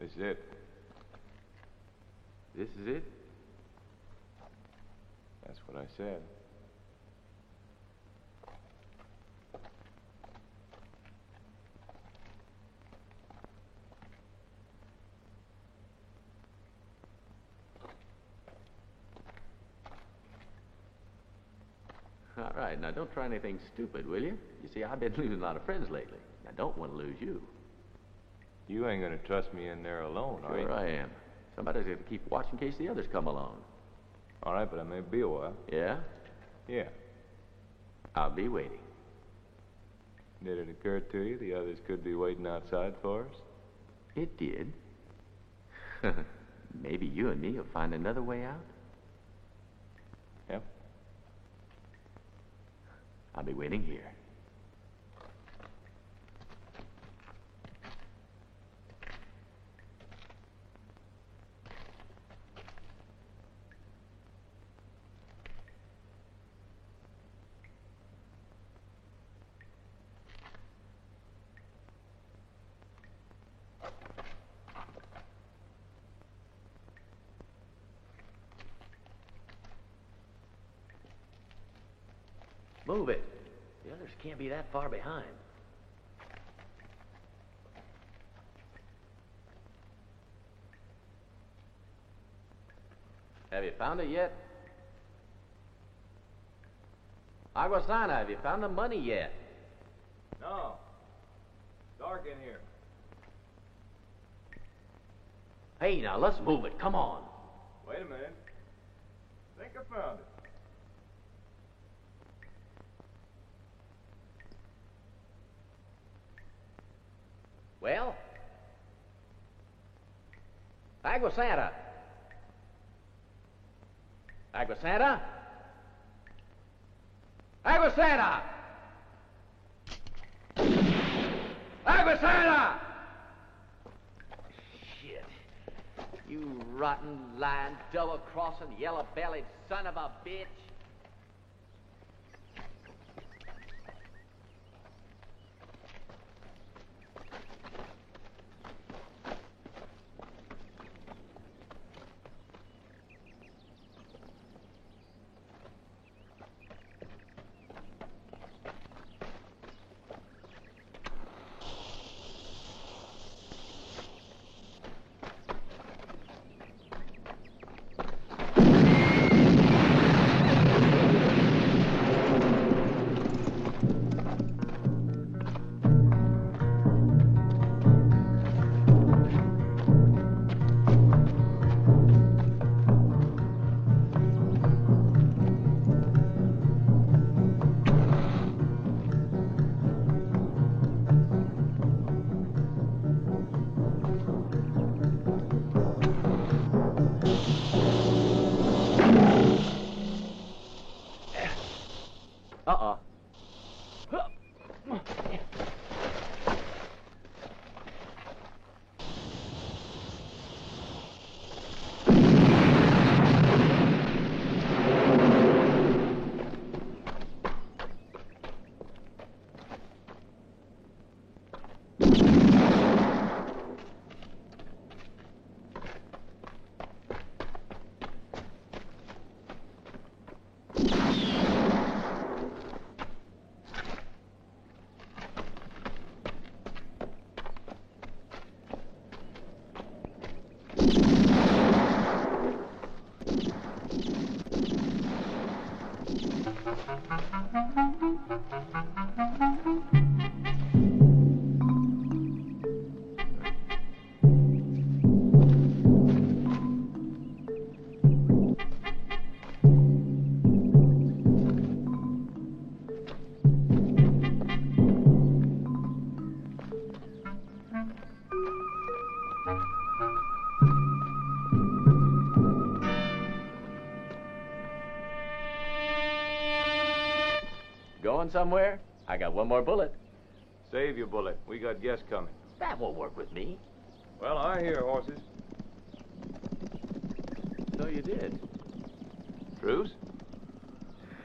Speaker 8: This is it.
Speaker 3: This is it?
Speaker 8: That's what I said.
Speaker 3: All right, now don't try anything stupid, will you? You see, I've been losing a lot of friends lately. I don't want to lose you.
Speaker 8: You ain't gonna trust me in there alone, are you?
Speaker 3: Sure I am. Somebody's got to keep watch in case the others come along.
Speaker 8: All right, but I may be a while.
Speaker 3: Yeah?
Speaker 8: Yeah.
Speaker 3: I'll be waiting.
Speaker 8: Did it occur to you the others could be waiting outside for us?
Speaker 3: It did. Maybe you and me will find another way out.
Speaker 8: Yep.
Speaker 3: I'll be waiting here. Move it. The others can't be that far behind. Have you found it yet? Agua Sana, have you found the money yet?
Speaker 8: No. Dark in here.
Speaker 3: Hey, now let's move it. Come on.
Speaker 8: Wait a minute. Think I found it.
Speaker 3: Well? Agua Santa. Agua Santa? Agua Santa! Agua Santa! Shit. You rotten, lying, double-crossing, yellow-bellied son of a bitch. Uh-uh. Going somewhere? I got one more bullet.
Speaker 8: Save your bullet. We got guests coming.
Speaker 3: That won't work with me.
Speaker 8: Well, I hear horses.
Speaker 3: So you did.
Speaker 8: Truce?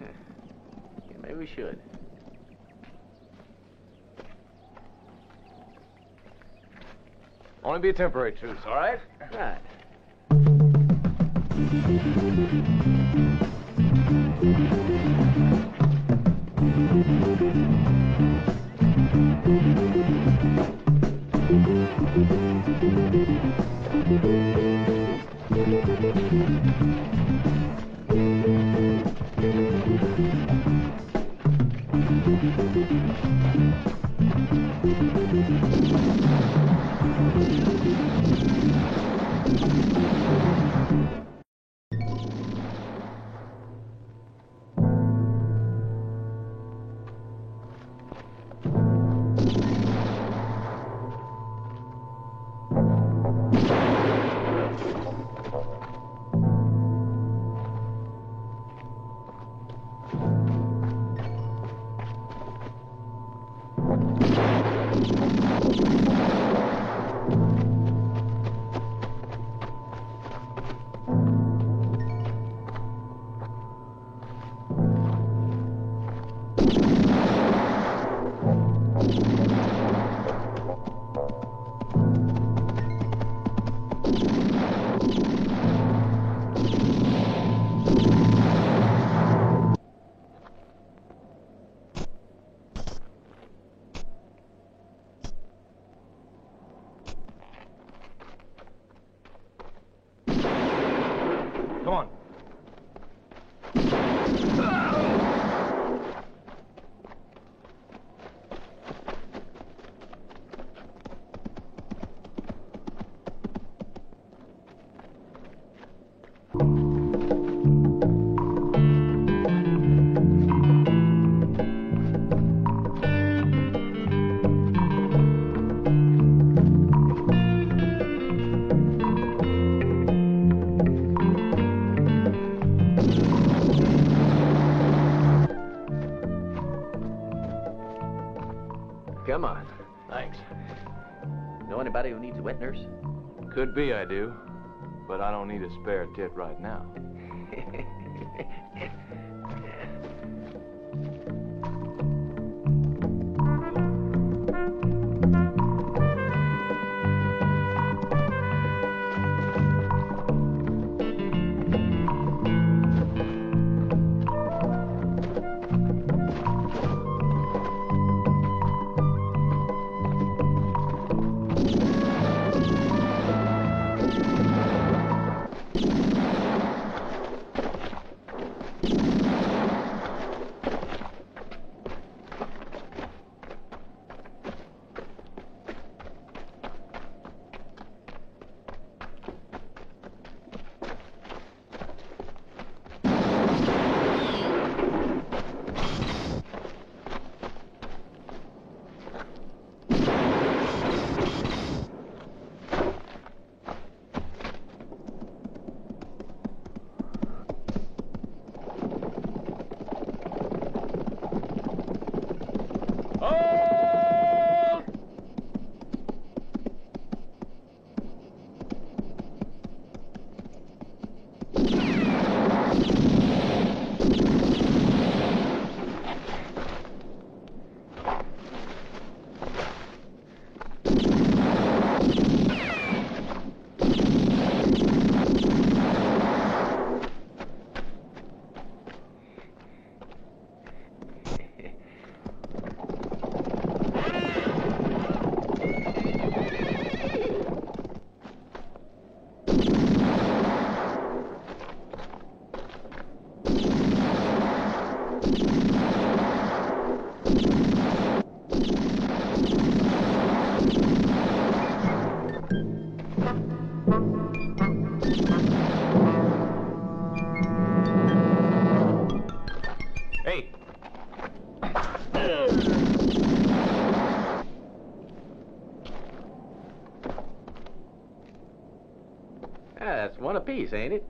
Speaker 3: Yeah, maybe we should.
Speaker 18: Only be a temporary truce, all right?
Speaker 3: Right.
Speaker 18: Come on.
Speaker 3: Come on.
Speaker 18: Thanks.
Speaker 3: Know anybody who needs a wet nurse?
Speaker 18: Could be I do, but I don't need a spare tit right now.
Speaker 3: That's one apiece, ain't it?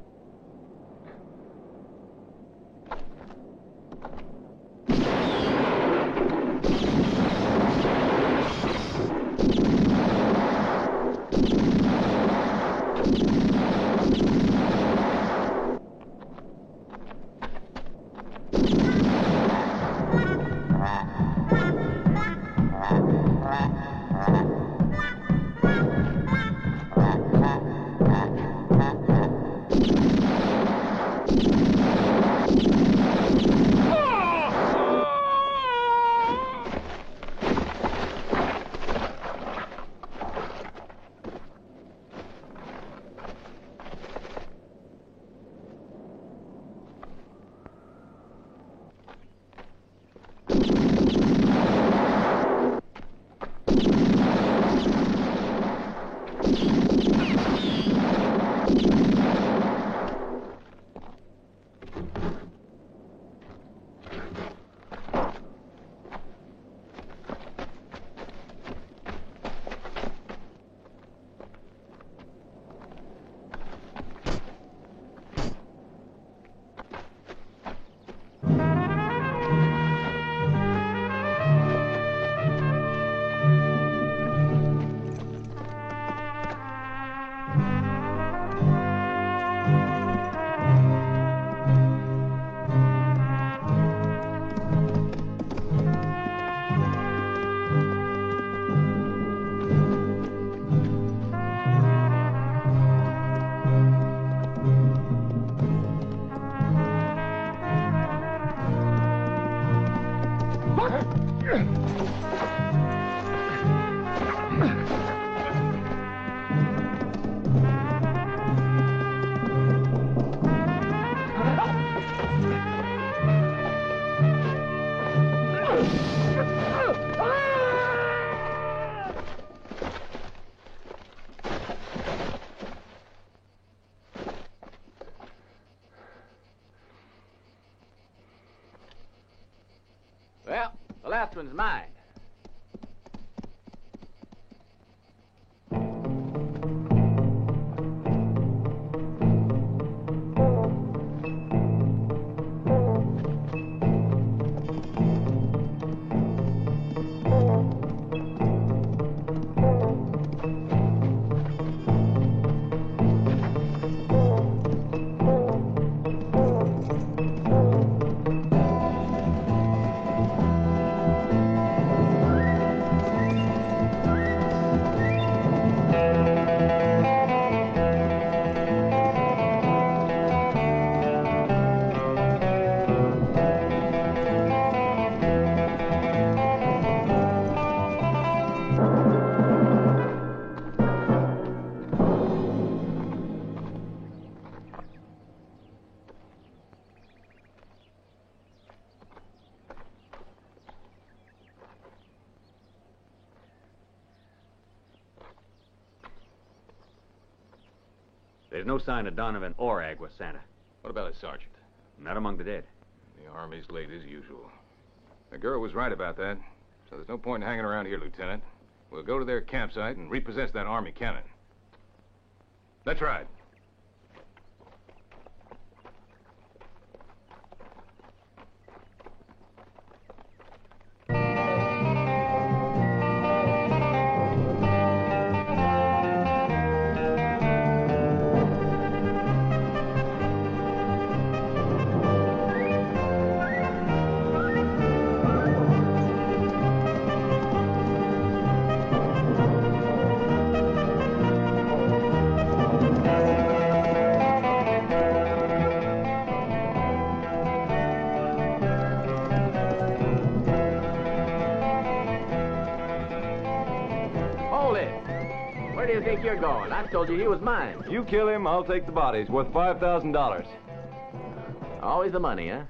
Speaker 3: Well, the last one's mine.
Speaker 2: There's no sign of Donovan or Agua Santa.
Speaker 12: What about a sergeant?
Speaker 2: Not among the dead.
Speaker 12: The Army's late as usual. The girl was right about that, so there's no point in hanging around here, Lieutenant. We'll go to their campsite and repossess that Army cannon. Let's ride.
Speaker 3: Hold it. Where do you think you're going? I told you he was mine.
Speaker 18: You kill him, I'll take the body. It's worth $5,000.
Speaker 3: Always the money, huh?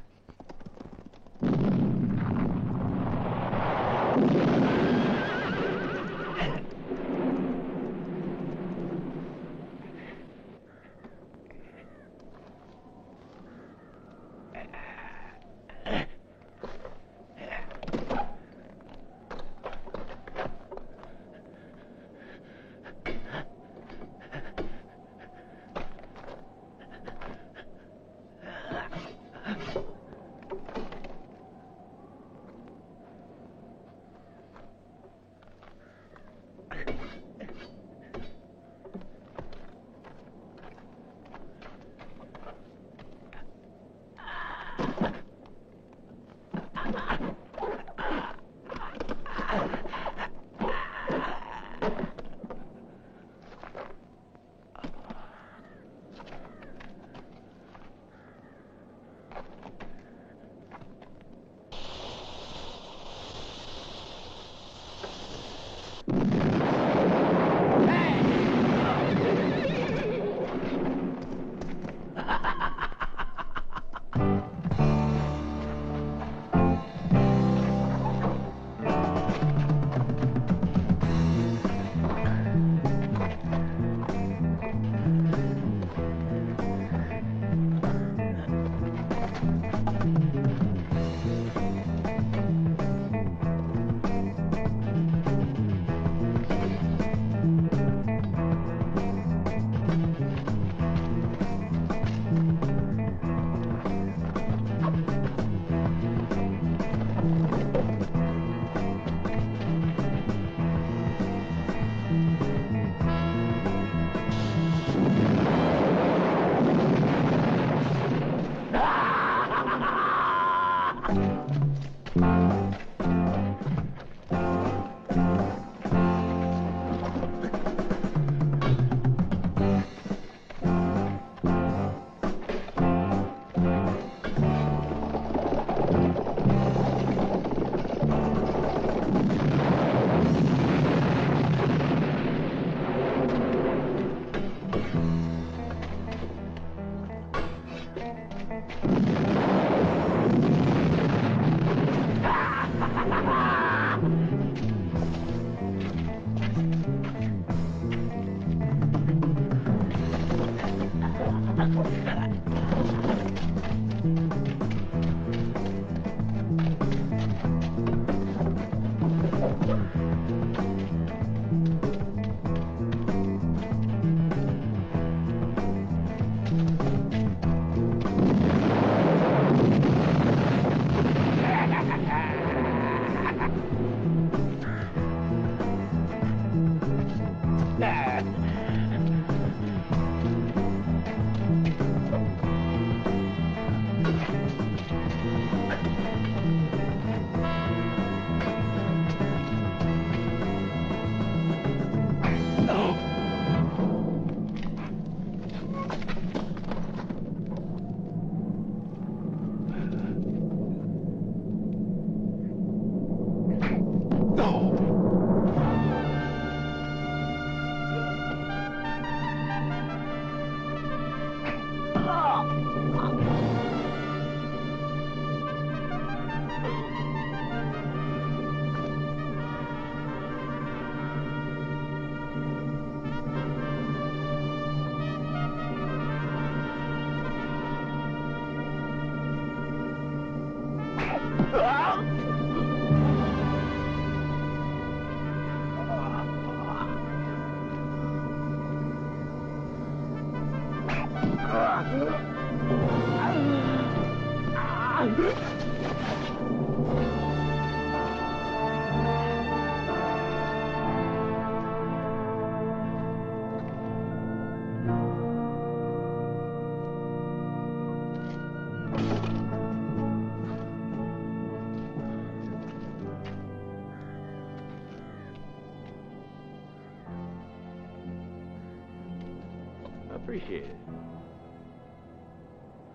Speaker 3: Appreciate it.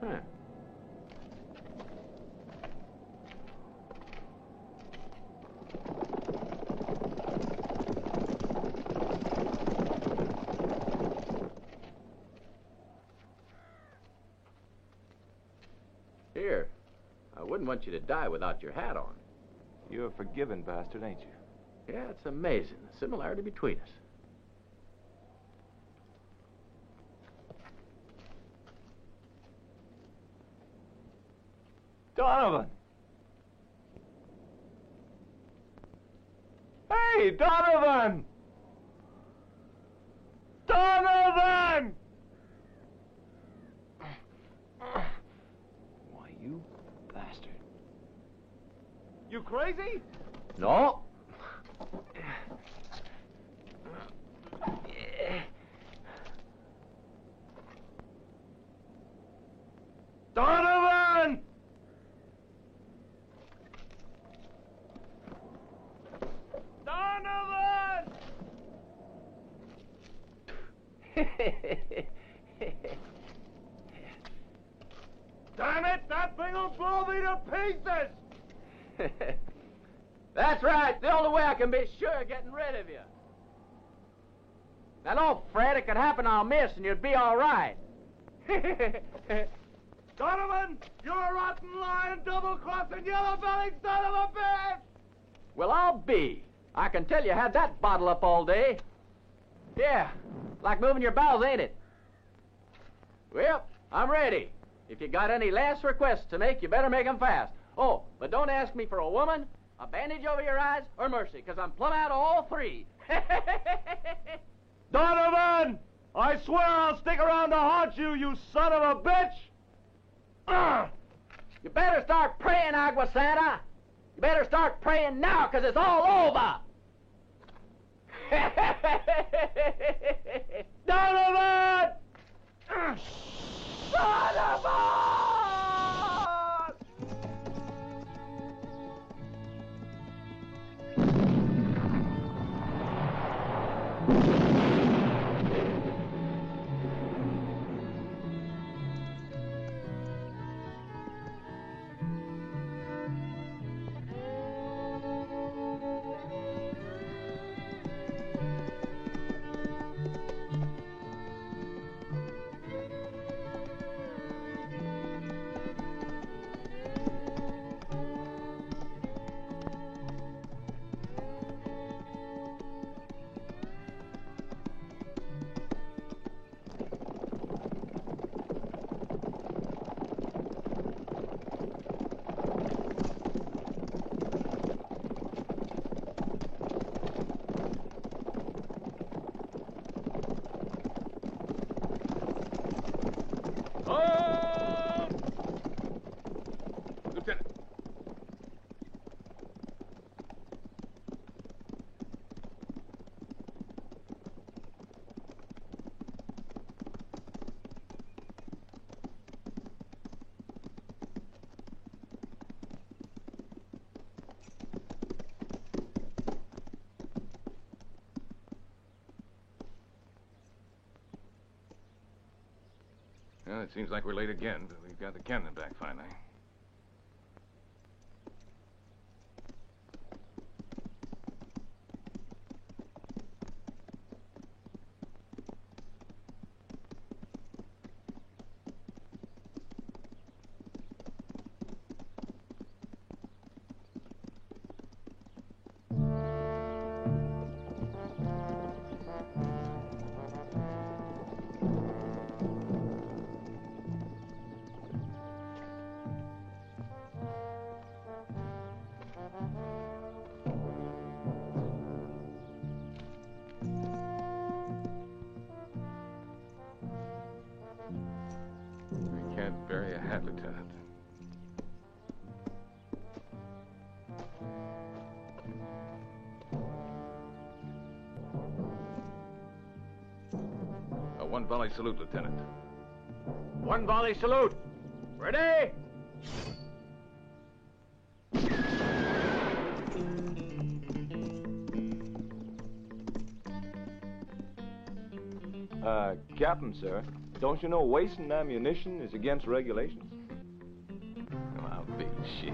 Speaker 3: Huh. Here, I wouldn't want you to die without your hat on.
Speaker 8: You're a forgiving bastard, ain't you?
Speaker 3: Yeah, it's amazing, the similarity between us.
Speaker 8: Donovan! Hey, Donovan! Donovan! Why, you bastard. You crazy?
Speaker 3: No.
Speaker 8: Donovan! Donovan! Damn it! That thing'll blow me to pieces!
Speaker 3: That's right. The only way I can be sure of getting rid of you. Now, don't fret. It could happen I'll miss, and you'd be all right.
Speaker 8: Donovan, you're a rotten, lying, double-crossing, yellow-bellied son of a bitch!
Speaker 3: Well, I'll be. I can tell you had that bottle up all day. Yeah, like moving your bowels, ain't it? Well, I'm ready. If you got any last requests to make, you better make 'em fast. Oh, but don't ask me for a woman, a bandage over your eyes, or mercy, because I'm plumb out of all three.
Speaker 8: Donovan! I swear I'll stick around to haunt you, you son of a bitch!
Speaker 3: You better start praying, Agua Santa. You better start praying now, because it's all over.
Speaker 8: Donovan!
Speaker 3: Donovan!
Speaker 12: Well, it seems like we're late again, but we've got the cannon back finally. We can't bury a hat, Lieutenant. A one-volley salute, Lieutenant.
Speaker 3: One volley salute. Ready?
Speaker 8: Captain, sir, don't you know wasting ammunition is against regulations?
Speaker 12: Well, big shit.